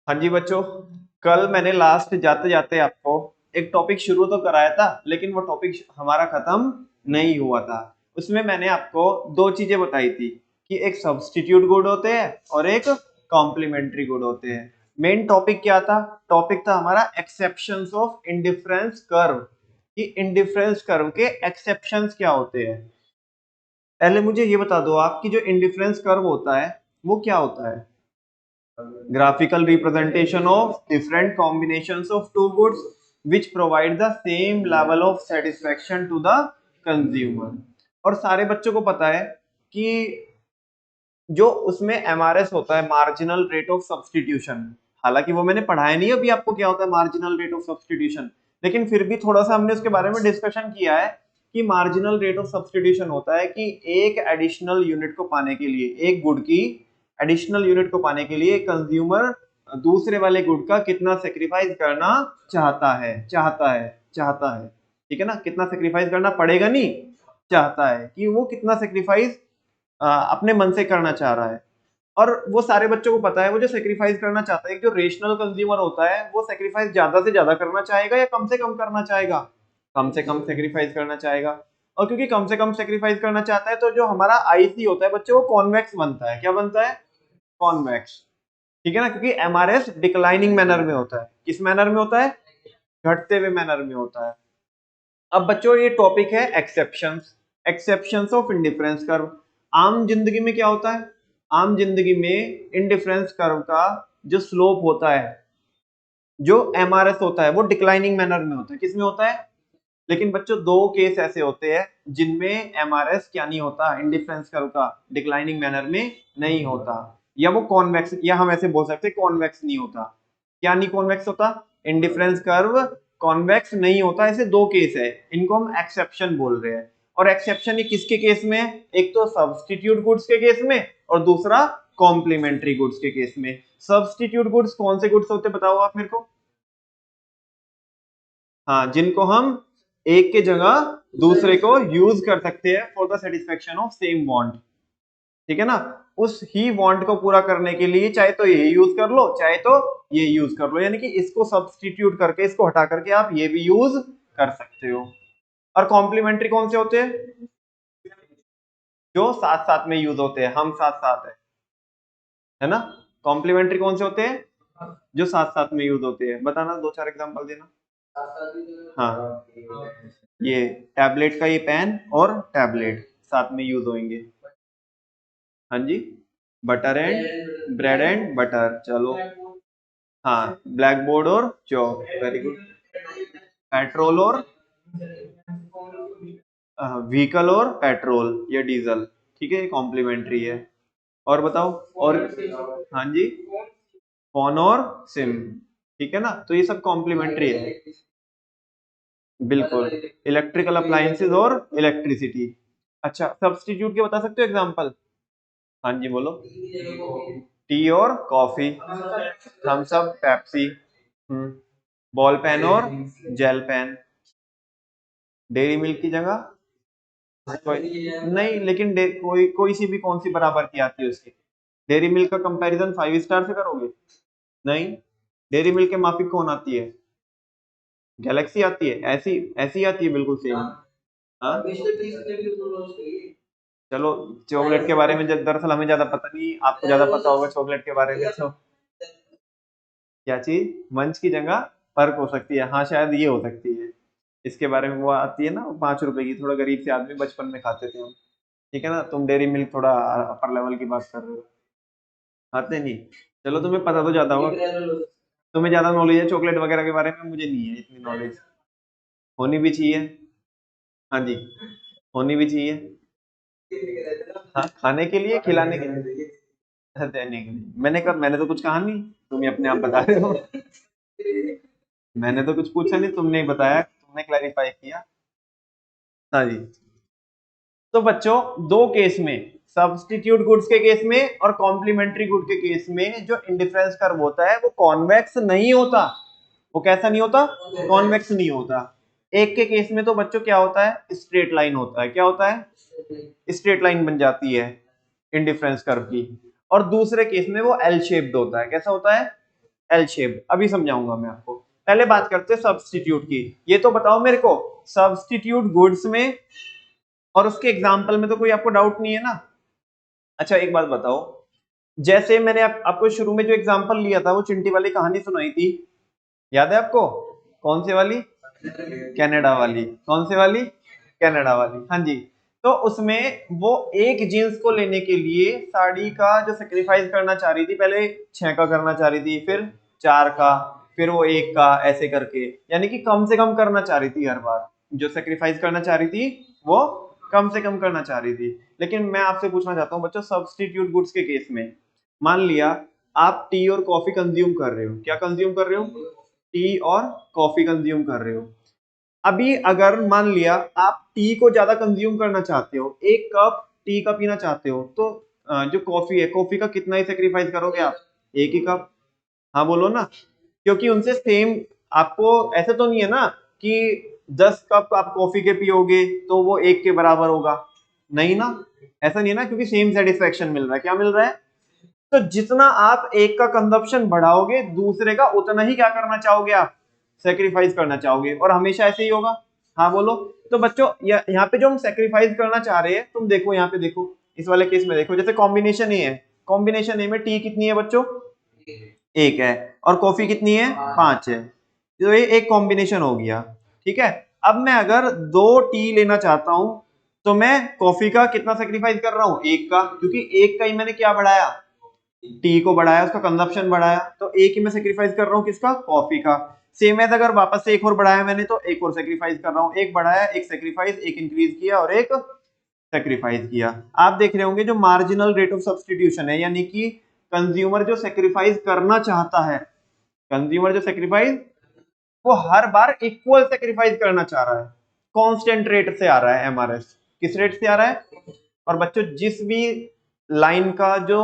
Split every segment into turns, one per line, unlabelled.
हाँ जी बच्चों, कल मैंने लास्ट जाते जाते आपको एक टॉपिक शुरू तो कराया था, लेकिन वो टॉपिक हमारा खत्म नहीं हुआ था। उसमें मैंने आपको दो चीजें बताई थी कि एक सब्स्टिट्यूट गुड होते हैं और एक कॉम्प्लीमेंट्री गुड होते हैं। मेन टॉपिक क्या था? टॉपिक था हमारा एक्सेप्शंस ऑफ इंडिफरेंस कर्व, कि इंडिफरेंस कर्व के एक्सेप्शंस क्या होते हैं। पहले मुझे ये बता दो आप कि जो इंडिफरेंस कर्व होता है वो क्या होता है? Graphical representation of different combinations of two goods which provide the same level of satisfaction to the consumer। और सारे बच्चों को पता है कि जो उसमें एमआरएस होता है, मार्जिनल रेट ऑफ सब्सटीट्यूशन, हालांकि वो मैंने पढ़ाया नहीं अभी आपको क्या होता है मार्जिनल रेट ऑफ सब्सटीट्यूशन, लेकिन फिर भी थोड़ा सा हमने उसके बारे में डिस्कशन किया है कि मार्जिनल रेट ऑफ सब्सटीट्यूशन होता है कि एक एडिशनल यूनिट को पाने के लिए, एक गुड की एडिशनल यूनिट को पाने के लिए कंज्यूमर दूसरे वाले गुड का कितना सेक्रीफाइस करना चाहता है। ठीक है ना, कितना सेक्रीफाइस करना पड़ेगा, नहीं चाहता है, कि वो कितना सेक्रीफाइस अपने मन से करना चाह रहा है। और वो सारे बच्चों को पता है वो जो सेक्रीफाइस करना चाहता है, जो रेशनल कंज्यूमर होता है वो सेक्रीफाइस ज्यादा से ज्यादा करना चाहेगा या कम से कम करना चाहेगा? कम से कम सेक्रीफाइस करना चाहेगा। और क्योंकि कम से कम सेक्रीफाइस करना चाहता है तो जो हमारा आईसी होता है बच्चों, वो कॉन्वेक्स बनता है। क्या बनता है? कॉन्वेक्स। ठीक है ना, क्योंकि एमआरएस डिक्लाइनिंग मैनर में होता है। किस मैनर में होता है? घटते हुए मैनर में होता है। अब बच्चों ये टॉपिक है exceptions, exceptions of indifference curve. आम जिंदगी में क्या होता है? आम जिंदगी में इंडिफरेंस कर्व का जो स्लोप होता है, जो एमआरएस होता है, वो डिक्लाइनिंग मैनर में होता है। किस में होता है? लेकिन बच्चों दो केस ऐसे होते हैं जिनमें एमआरएस क्या नहीं होता, इंडिफरेंस कर्व का डिक्लाइनिंग मैनर में नहीं होता, या वो कॉन्वेक्स, या हम ऐसे बोल सकते हैं कॉन्वेक्स नहीं होता। क्या नहीं कॉन्वेक्स होता? इंडिफरेंस कर्व कॉन्वेक्स नहीं होता। ऐसे दो केस है, इनको हम एक्सेप्शन बोल रहे हैं। और एक्सेप्शन ये किसके केस में? एक तो सब्स्टिट्यूट गुड्स के केस में और दूसरा कॉम्प्लीमेंट्री गुड्स के केस में। सब्स्टिट्यूट गुड्स कौन से गुड्स होते बताओ आप मेरे को? हाँ, जिनको हम एक के जगह दूसरे को यूज कर सकते हैं for the satisfaction of same want. ठीक है ना, उस ही वांट को पूरा करने के लिए चाहे तो ये यूज कर लो, चाहे तो ये यूज कर लो, यानी कि इसको सब्स्टिट्यूट करके, इसको हटा करके आप ये भी यूज कर सकते हो। और कॉम्प्लीमेंट्री कौन से होते हैं? जो साथ साथ में यूज होते हैं, हम साथ साथ है ना। कॉम्प्लीमेंट्री कौन से होते हैं? जो साथ साथ में यूज होते हैं। बताना, दो चार एग्जांपल देना। हाँ, ये टैबलेट का ये पेन और टैबलेट साथ में यूज होंगे। हाँ जी, butter and bread and butter, चलो। हाँ, ब्लैक बोर्ड और चौक, वेरी गुड। पेट्रोल और व्हीकल और पेट्रोल या डीजल, ठीक है, ये कॉम्प्लीमेंट्री है। और बताओ। और हाँ जी, फोन और सिम, ठीक है ना, तो ये सब कॉम्प्लीमेंट्री है। बिल्कुल, इलेक्ट्रिकल अप्लायंसेस और इलेक्ट्रिसिटी। अच्छा, सब्स्टिट्यूट के बता सकते हो एग्जांपल? हाँ जी बोलो। टी और coffee, Thums Up, Pepsi, ball pen और जेल पेन। डेयरी मिल्क की जगह नहीं, लेकिन कोई कोई सी भी कौन सी बराबर की आती है उसकी? डेयरी मिल्क का कंपैरिजन 5 स्टार से करोगे? नहीं, डेयरी मिल्क के माफिक कौन आती है? गैलेक्सी आती है, ऐसी ऐसी आती है बिल्कुल सेम। हाँ, चलो, चॉकलेट के बारे में दरअसल हमें ज्यादा पता नहीं, आपको ज्यादा पता होगा चॉकलेट के बारे में। तो क्या चीज मंच की जगह फर्क हो सकती है? हाँ, शायद ये हो सकती है। इसके बारे में वो आती है ना, 5 रुपए की, थोड़ा गरीब से आदमी बचपन में खाते थे हम। ठीक है ना, तुम डेयरी मिल्क थोड़ा अपर लेवल की बात कर रहे हो, खाते नहीं। चलो, तुम्हें पता तो ज्यादा होगा, तुम्हें ज्यादा नॉलेज है चॉकलेट वगैरह के बारे में, मुझे नहीं है इतनी नॉलेज। होनी भी चाहिए। हाँ जी, होनी भी चाहिए। हाँ, खाने के लिए, खिलाने के लिए, देने के लिए। मैंने तो कुछ कहा नहीं, तुम ही अपने आप बता रहे हो। मैंने तो कुछ पूछा नहीं, तुमने ही बताया, तुमने क्लैरिफाई किया। हाँ जी। तो बच्चों, दो केस में, सब्स्टिट्यूट गुड्स के केस में और कॉम्प्लीमेंट्री गुड के केस में, जो इंडिफरेंस कर्व होता है वो कॉन्वेक्स नहीं होता। वो कैसा नहीं होता? कॉन्वेक्स नहीं होता। एक के केस में तो बच्चों क्या होता है? स्ट्रेट लाइन होता है। क्या होता है? स्ट्रेट लाइन बन जाती है इंडिफरेंस कर्व की। और दूसरे केस में वो एल शेप्ड होता है। कैसा होता है? एल शेप, अभी समझाऊंगा मैं आपको। पहले बात करते हैं सब्स्टिट्यूट की। ये तो बताओ मेरे को, सब्स्टिट्यूट गुड्स में और उसके एग्जाम्पल में तो कोई आपको डाउट नहीं है ना? अच्छा एक बात बताओ, जैसे मैंने आपको शुरू में जो एग्जाम्पल लिया था, वो चिंटी वाली कहानी सुनाई थी, याद है आपको? कौन से वाली? कनाडा वाली। कौन से वाली? कनाडा वाली, हाँ जी। तो उसमें वो एक जीन्स को लेने के लिए साड़ी का जो सेक्रीफाइस करना चाह रही थी, पहले 6 का करना चाह रही थी, फिर 4 का, फिर वो 1 का, ऐसे करके, यानी कि कम से कम करना चाह रही थी हर बार। जो सेक्रीफाइस करना चाह रही थी वो कम से कम करना चाह रही थी। लेकिन मैं आपसे पूछना चाहता हूँ बच्चों, सब्स्टिट्यूट गुड्स के केस में मान लिया आप टी और कॉफी कंज्यूम कर रहे हो। क्या कंज्यूम कर रहे हो? टी और कॉफी कंज्यूम कर रहे हो। अभी अगर मान लिया आप टी को ज्यादा कंज्यूम करना चाहते हो, 1 कप टी का पीना चाहते हो, तो जो कॉफी है, कॉफी का कितना ही सेक्रीफाइस करोगे आप? 1 ही कप। हाँ बोलो ना, क्योंकि उनसे सेम, आपको ऐसे तो नहीं है ना कि 10 कप आप कॉफी के पियोगे तो वो 1 के बराबर होगा, नहीं ना, ऐसा नहीं है ना, क्योंकि सेम सेटिस्फेक्शन मिल रहा है। क्या मिल रहा है? तो जितना आप एक का कंजप्शन बढ़ाओगे, दूसरे का उतना ही क्या करना चाहोगे आप? सेक्रीफाइस करना चाहोगे, और हमेशा ऐसे ही होगा। हाँ बोलो। तो बच्चों यहाँ पे जो हम सेक्रीफाइस करना चाह रहे हैं, तुम देखो यहाँ पे, देखो इस वाले केस में देखो, जैसे कॉम्बिनेशन ए है, कॉम्बिनेशन ए में टी कितनी है बच्चों? 1 है, और कॉफी कितनी है? 5 है। तो ये एक कॉम्बिनेशन हो गया, ठीक है। अब मैं अगर 2 टी लेना चाहता हूं, तो मैं कॉफी का कितना सेक्रीफाइस कर रहा हूं? 1 का, क्योंकि 1 का ही मैंने क्या बढ़ाया? टी को बढ़ाया, उसका कंजप्शन बढ़ाया, तो एक ही मैं सेक्रीफाइस कर रहा हूँ, किसका? कॉफी का। सेम है, अगर वापस से एक और बढ़ाया मैंने, तो एक और सेक्रीफाइस कर रहा हूँ। एक बढ़ाया, एक सेक्रीफाइस, एक इंक्रीज किया और एक सेक्रीफाइस किया। आप देख रहे होंगे जो मार्जिनल रेट ऑफ सब्स्टिट्यूशन है, यानी कि कंज्यूमर जो सेक्रीफाइस करना चाहता है, कंज्यूमर जो सेक्रीफाइस, वो हर बार इक्वल सेक्रीफाइस करना चाह रहा है, कांस्टेंट रेट से आ रहा है एमआरएस। किस रेट से आ रहा है? और बच्चों जिस भी लाइन का जो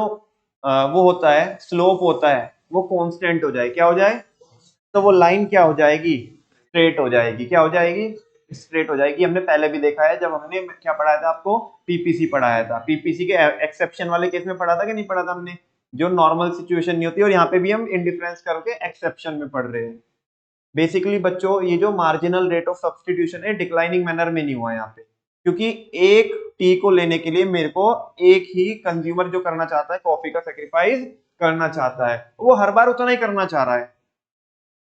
वो होता है, स्लोप होता है, वो कांस्टेंट हो जाए, क्या हो जाए? तो वो लाइन क्या हो जाएगी? स्ट्रेट हो जाएगी। क्या हो जाएगी? स्ट्रेट हो जाएगी। हमने पहले भी देखा है, जब हमने क्या पढ़ाया था आपको? पीपीसी पढ़ाया था। पीपीसी के एक्सेप्शन वाले केस में पढ़ा था कि नहीं पढ़ा था हमने? जो नॉर्मल सिचुएशन नहीं होती, और यहाँ पे भी हम इंडिफरेंस करके एक्सेप्शन में पढ़ रहे हैं। बेसिकली बच्चों ये जो मार्जिनल रेट ऑफ सब्स्टिट्यूशन है, डिक्लाइनिंग मैनर में नहीं हुआ यहाँ पे, क्योंकि एक टी को लेने के लिए मेरे को एक ही कंज्यूमर जो करना चाहता है, कॉफी का सेक्रीफाइस करना चाहता है, वो हर बार उतना ही करना चाह रहा है।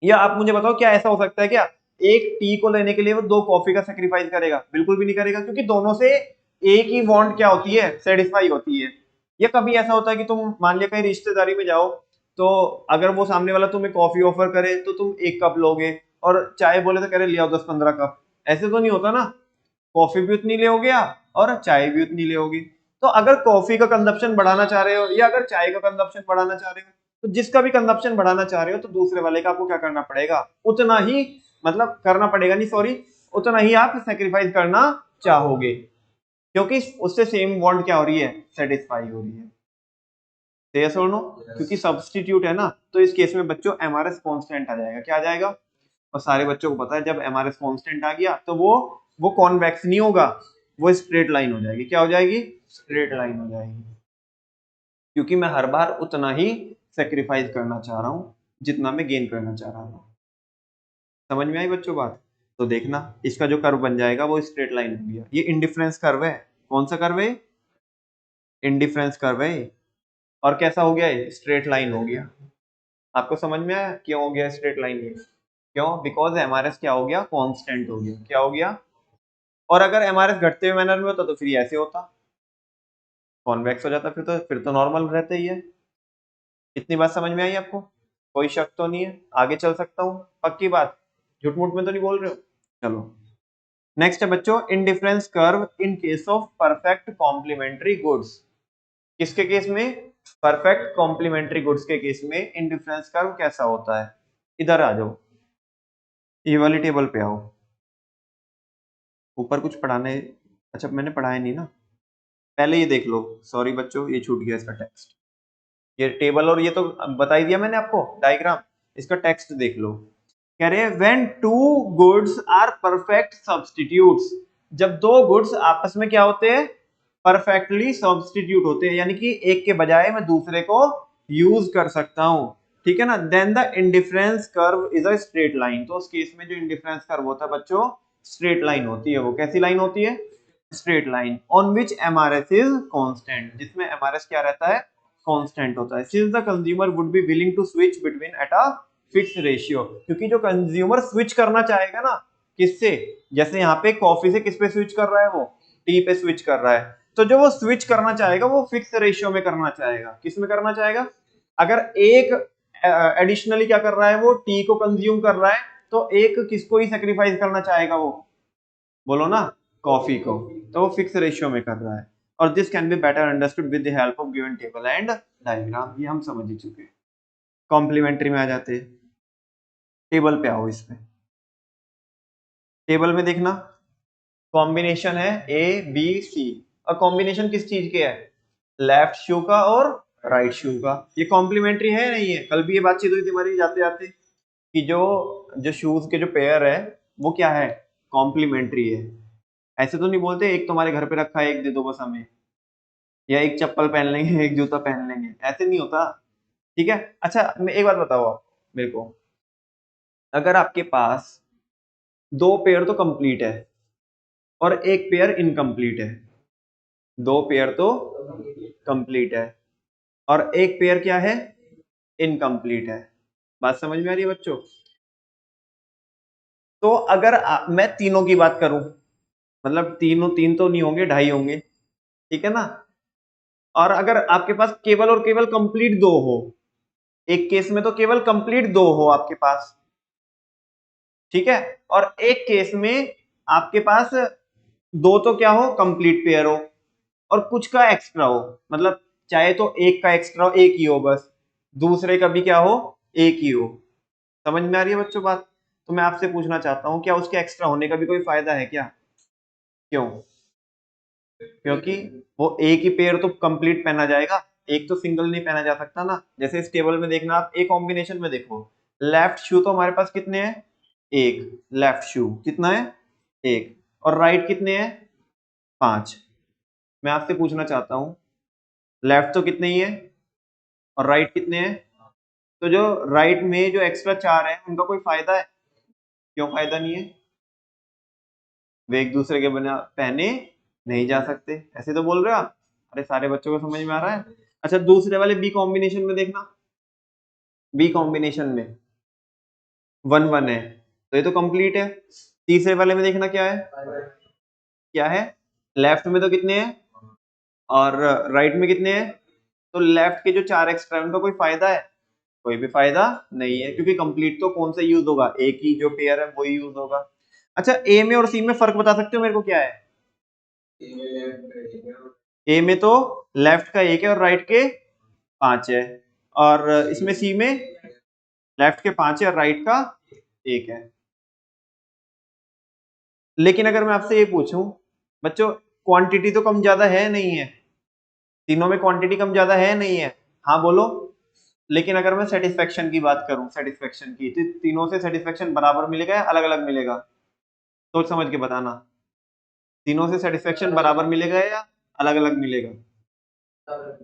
या आप मुझे बताओ, क्या ऐसा हो सकता है क्या एक टी को लेने के लिए वो 2 कॉफी का सेक्रीफाइस करेगा? बिल्कुल भी नहीं करेगा, क्योंकि दोनों से एक ही वांट क्या होती है? सेटिस्फाई होती है। या कभी ऐसा होता है कि तुम मान लिया कहीं रिश्तेदारी में जाओ, तो अगर वो सामने वाला तुम्हें कॉफी ऑफर करे, तो तुम 1 कप लोगे, और चाय बोले तो कह रहे ले आओ 10-15 कप। ऐसे तो नहीं होता ना, कॉफी भी उतनी ले आप और चाय भी उतनी ले। तो अगर कॉफी का कंजप्शन बढ़ाना चाह रहे हो, या अगर चाय का कंजप्शन बढ़ाना चाह रहे हो, तो जिसका भी कंजप्शन बढ़ाना चाह रहे हो, तो दूसरे वाले का आपको क्या करना पड़ेगा? उतना ही, मतलब करना पड़ेगा नहीं, सॉरी, उतना ही आप सेक्रीफाइस करना चाहोगे, क्योंकि उससे सेम वांट क्या हो रही है? सेटिस्फाई हो रही है। यस और नो? क्योंकि सब्स्टिट्यूट है ना, तो इस केस में बच्चों एमआरएस कांस्टेंट आ जाएगा। क्या आ जाएगा? और सारे बच्चों को पता है, जब एमआरएस कांस्टेंट आ गया, तो वो कॉन्वेक्स नहीं होगा, वो स्ट्रेट लाइन हो जाएगी। क्या हो जाएगी? स्ट्रेट लाइन हो जाएगी, क्योंकि मैं हर बार उतना ही सेक्रीफाइस करना चाह रहा हूँ जितना मैं गेन करना चाह रहा हूँ। समझ में आई बच्चों बात? तो देखना, इसका जो कर्व बन जाएगा वो स्ट्रेट लाइन हो गया। ये इंडिफरेंस कर्व है। कौन सा कर्व है? इंडिफरेंस कर्व है। और कैसा हो गया? स्ट्रेट लाइन हो गया। आपको समझ में आया क्यों हो गया स्ट्रेट लाइन? ये क्यों? बिकॉज एमआरएस क्या हो गया? कांस्टेंट हो गया। क्या हो गया? और अगर एमआरएस घटते हुए मैनर में होता, तो फिर ऐसे होता, कॉन्वेक्स हो जाता, फिर तो नॉर्मल रहता ही है। इतनी बात समझ में आई आपको? कोई शक तो नहीं है? आगे चल सकता हूँ? पक्की बात? झूठ मूठ में तो नहीं बोल रहे हो? चलो नेक्स्ट है बच्चों, indifference curve in case of perfect complementary goods. किसके केस में? परफेक्ट कॉम्प्लीमेंट्री गुड्स के केस में इंडिफरेंस कर्व कैसा होता है? इधर आ जाओ, ये वाली टेबल पे आओ। ऊपर कुछ पढ़ाने, अच्छा मैंने पढ़ाया नहीं ना, पहले ये देख लो। सॉरी बच्चों, ये छूट गया इसका टेक्स्ट। ये टेबल और ये तो बता ही दिया मैंने आपको, डायग्राम। इसका टेक्स्ट देख लो। कह रहे हैं when two goods are perfect substitutes, जब 2 गुड्स आपस में क्या होते हैं? परफेक्टली सब्स्टिट्यूट होते हैं, यानी कि एक के बजाय मैं दूसरे को यूज कर सकता हूं। ठीक है ना, then the indifference curve is a straight line. तो उस केस में जो इंडिफरेंस कर्व होता है बच्चों स्ट्रेट लाइन होती है। वो कैसी लाइन होती है? Straight line on which MRS is constant, जिसमें एमआरएस क्या रहता है? कांस्टेंट होता है। Since the consumer would be willing to switch between at a fix ratio, क्योंकि जो कंज्यूमर स्विच करना चाहेगा ना, किससे? जैसे यहाँ पे कॉफी से किस पे स्विच कर रहा है? वो टी पे स्विच कर रहा है। तो जो वो स्विच करना चाहेगा वो फिक्स रेशियो में करना चाहेगा। किस में करना चाहेगा? अगर एक एडिशनली क्या कर रहा है? वो टी को कंज्यूम कर रहा है, तो एक किसको ही सेक्रीफाइस करना चाहेगा वो? बोलो ना, कॉफी को। तो वो फिक्स रेशियो में कर रहा है। और this can be better understood with the help of given table and diagram. ये हम समझ ही चुके हैं। कॉम्प्लीमेंट्री में आ जाते हैं। टेबल पे आओ। इसमें टेबल में देखना कॉम्बिनेशन है ए बी सी। और कॉम्बिनेशन किस चीज के है? लेफ्ट शू का और राइट शू का। ये कॉम्प्लीमेंट्री है नहीं है? कल भी ये बातचीत हुई थी हमारी जाते जाते कि जो जो शूज के जो पेयर है वो क्या है? कॉम्प्लीमेंट्री है। ऐसे तो नहीं बोलते एक तुम्हारे घर पे रखा है एक दे दो बस हमें, या एक चप्पल पहन लेंगे एक जूता पहन लेंगे, ऐसे नहीं होता। ठीक है। अच्छा मैं एक बात बताओ आप मेरे को, अगर आपके पास दो पेयर तो कंप्लीट है और एक पेयर इनकम्प्लीट है, दो पेयर तो कंप्लीट है और एक पेयर क्या है? इनकम्प्लीट है। बात समझ में आ रही है बच्चों? तो अगर मैं तीनों की बात करूं, मतलब तीनों तीन तो नहीं होंगे, ढाई होंगे, ठीक है ना। और अगर आपके पास केवल और केवल कंप्लीट दो हो, एक केस में तो केवल कंप्लीट दो हो आपके पास, ठीक है, और एक केस में आपके पास दो तो क्या हो? कंप्लीट पेयर हो और कुछ का एक्स्ट्रा हो, मतलब चाहे तो एक का एक्स्ट्रा हो, एक ही हो बस, दूसरे का भी क्या हो? एक ही हो। समझ में आ रही है बच्चों बात? तो मैं आपसे पूछना चाहता हूं क्या उसके एक्स्ट्रा होने का भी कोई फायदा है क्या? क्यों? क्योंकि वो एक ही पेयर तो कंप्लीट पहना जाएगा, एक तो सिंगल नहीं पहना जा सकता ना। जैसे इस टेबल में देखना आप, एक कॉम्बिनेशन में देखो, लेफ्ट शू तो हमारे पास कितने हैं? एक। लेफ्ट शू कितना है? एक। और राइट कितने हैं? पांच। मैं आपसे पूछना चाहता हूं लेफ्ट तो कितने ही है और राइट कितने हैं? तो जो राइट में जो एक्स्ट्रा चार है उनका कोई फायदा है? क्यों फायदा नहीं है? वे एक दूसरे के बिना पहने नहीं जा सकते, ऐसे तो बोल रहे हो आप। अरे सारे बच्चों को समझ में आ रहा है? अच्छा दूसरे वाले बी कॉम्बिनेशन में देखना, बी कॉम्बिनेशन में वन वन है, तो ये तो कंप्लीट है। तीसरे वाले में देखना क्या है? क्या है? लेफ्ट में तो कितने हैं और राइट में कितने हैं? तो लेफ्ट के जो चार एक्स्ट्रा है उनका कोई फायदा है? कोई भी फायदा नहीं है, क्योंकि कंप्लीट तो कौन सा यूज होगा? एक ही जो पेयर है वही यूज होगा। अच्छा ए में और सी में फर्क बता सकते हो मेरे को क्या है? ए में तो लेफ्ट का एक है और राइट के पांच है, और इसमें सी में लेफ्ट के पांच है और राइट का एक है। लेकिन अगर मैं आपसे ये पूछूं बच्चों, क्वांटिटी तो कम ज्यादा है नहीं है? तीनों में क्वांटिटी कम ज्यादा है नहीं है? हाँ बोलो। लेकिन अगर मैं सेटिस्फेक्शन की बात करूं, सेटिस्फेक्शन की, तो तीनों से सेटिस्फेक्शन बराबर मिलेगा या अलग अलग मिलेगा? सोच समझ के बताना। तीनों से सेटिस्फेक्शन बराबर मिलेगा या अलग अलग मिलेगा?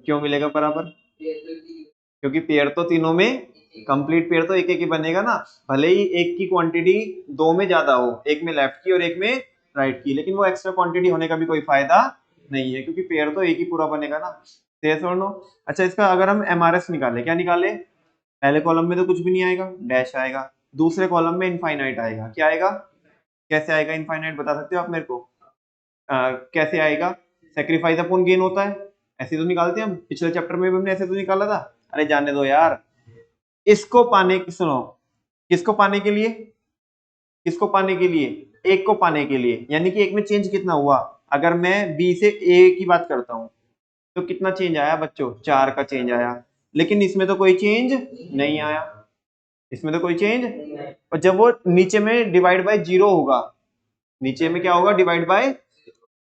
क्यों मिलेगा बराबर? क्योंकि पेयर तो तीनों में, कंप्लीट पेयर तो एक एक ही बनेगा ना। भले ही एक की क्वांटिटी दो में ज्यादा हो, एक में लेफ्ट की और एक में राइट की, लेकिन वो एक्स्ट्रा क्वांटिटी होने का भी कोई फायदा नहीं है, क्योंकि पेयर तो एक ही पूरा बनेगा ना। yes or no? अच्छा इसका अगर हम एमआरएस निकाले, क्या निकाले? पहले कॉलम में तो कुछ भी नहीं आएगा, डैश आएगा। दूसरे कॉलम में इनफाइनाइट आएगा। क्या आएगा? कैसे आएगा इनफाइनाइट, बता सकते हो आप मेरे को? कैसे आएगा? सेक्रीफाइस अपॉन गेन होता है, ऐसे तो निकालते हैं हम, पिछले चैप्टर में भी हमने ऐसे तो निकाला था। अरे जाने दो यार। इसको पाने की सुनो, किसको पाने के लिए? किसको पाने के लिए? एक को पाने के लिए, यानी कि एक में चेंज कितना हुआ? अगर मैं बी से ए की बात करता हूं तो कितना चेंज आया बच्चों? चार का चेंज आया। लेकिन इसमें तो कोई चेंज नहीं आया, इसमें तो कोई चेंज। और जब वो नीचे में डिवाइड बाय जीरो होगा, नीचे में क्या होगा? Divide by.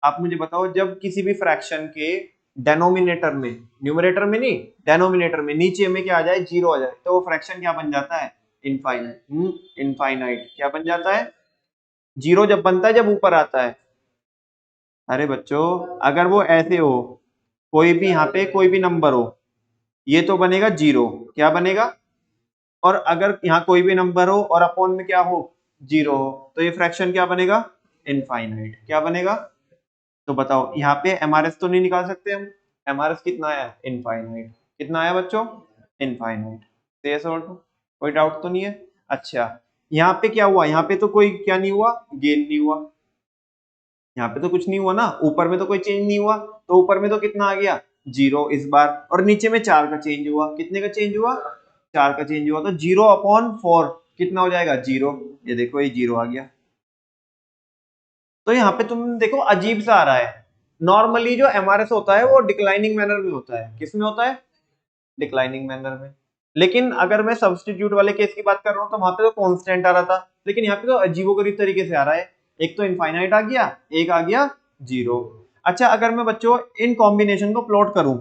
आप मुझे बताओ जब किसी भी फ्रैक्शन के डेनोमिनेटर में, न्यूमरेटर में नहीं, डेनोमिनेटर में नीचे में क्या आ जाए? जीरो आ जाए, तो वो फ्रैक्शन क्या बन जाता है? इनफाइनाइट। इनफाइनाइट क्या बन जाता है? जीरो जब बनता है जब ऊपर आता है। अरे बच्चों अगर वो ऐसे हो, कोई भी यहाँ पे कोई भी नंबर हो, ये तो बनेगा जीरो। क्या बनेगा? और अगर यहाँ कोई भी नंबर हो और अपॉन में क्या हो, 0 हो, तो ये फ्रैक्शन क्या बनेगा, इनफाइनाइट। क्या बनेगा, तो बताओ यहाँ पे एमआरएस तो नहीं निकाल सकते हम, एमआरएस कितना आया, इनफाइनाइट। कितना आया बच्चों, इनफाइनाइट। कोई डाउट तो नहीं है। अच्छा यहाँ पे क्या हुआ, यहाँ पे तो कोई क्या नहीं हुआ, गेन नहीं हुआ, यहाँ पे तो कुछ नहीं हुआ ना, ऊपर में तो कोई चेंज नहीं हुआ, तो ऊपर में तो कितना आ गया, 0 इस बार, और नीचे में 4 का चेंज हुआ। कितने का चेंज हुआ, 4 का चेंज हुआ, तो 0/4 कितना हो जाएगा, 0। ये देखो ये 0 आ गया। तो यहाँ पे तुम देखो अजीब सा आ रहा है। नॉर्मली जो एमआरएस होता है वो डिक्लाइनिंग मैनर में होता है। किस में होता है, डिक्लाइनिंग मैनर में। लेकिन अगर मैं सब्स्टिट्यूट वाले केस की बात कर रहा हूँ तो वहां पे तो कांस्टेंट आ रहा था, लेकिन यहाँ पे तो अजीबोगरीब तरीके से आ रहा है। एक तो इनफाइनाइट आ गया, एक आ गया 0। अच्छा अगर मैं बच्चों इन कॉम्बिनेशन को प्लॉट करूं,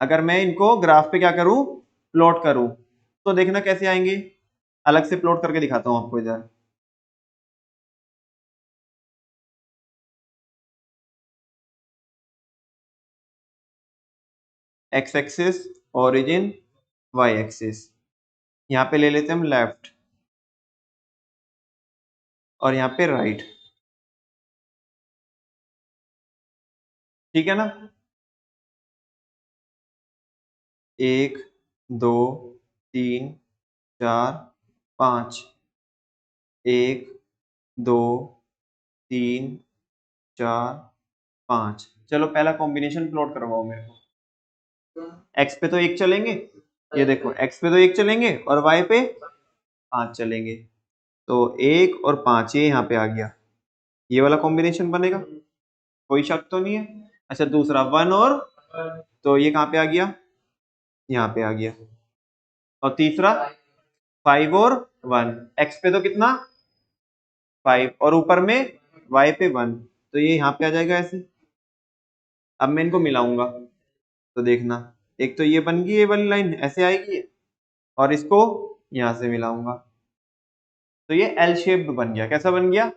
अगर मैं इनको ग्राफ पे क्या करूं, प्लॉट करूं, तो देखना कैसे आएंगे। अलग से प्लॉट करके दिखाता हूं आपको इधर। X axis origin, Y axis, यहाँ पे ले लेते हैं हम लेफ्ट, और यहाँ पे राइट। ठीक है ना, 1 2 3 4 5, 1 2 3 4 5। चलो पहला कॉम्बिनेशन प्लॉट करवाओ मेरे को। एक्स पे तो 1 चलेंगे, ये देखो एक्स पे तो 1 चलेंगे और वाई पे 5 चलेंगे, तो 1 और 5 ये यहाँ पे आ गया, ये वाला कॉम्बिनेशन बनेगा, कोई शक तो नहीं है। अच्छा दूसरा 1 और, तो ये कहाँ पे आ गया, यहाँ पे आ गया। और तीसरा 5 और 1, एक्स पे तो कितना 5 और ऊपर में y पे 1, तो ये यहाँ पे आ जाएगा ऐसे। अब मैं इनको मिलाऊंगा तो देखना, एक तो ये बन गई ये वाली लाइन ऐसे आएगी, और इसको यहाँ से मिलाऊंगा तो ये एल शेप्ड बन गया। कैसा बन गया,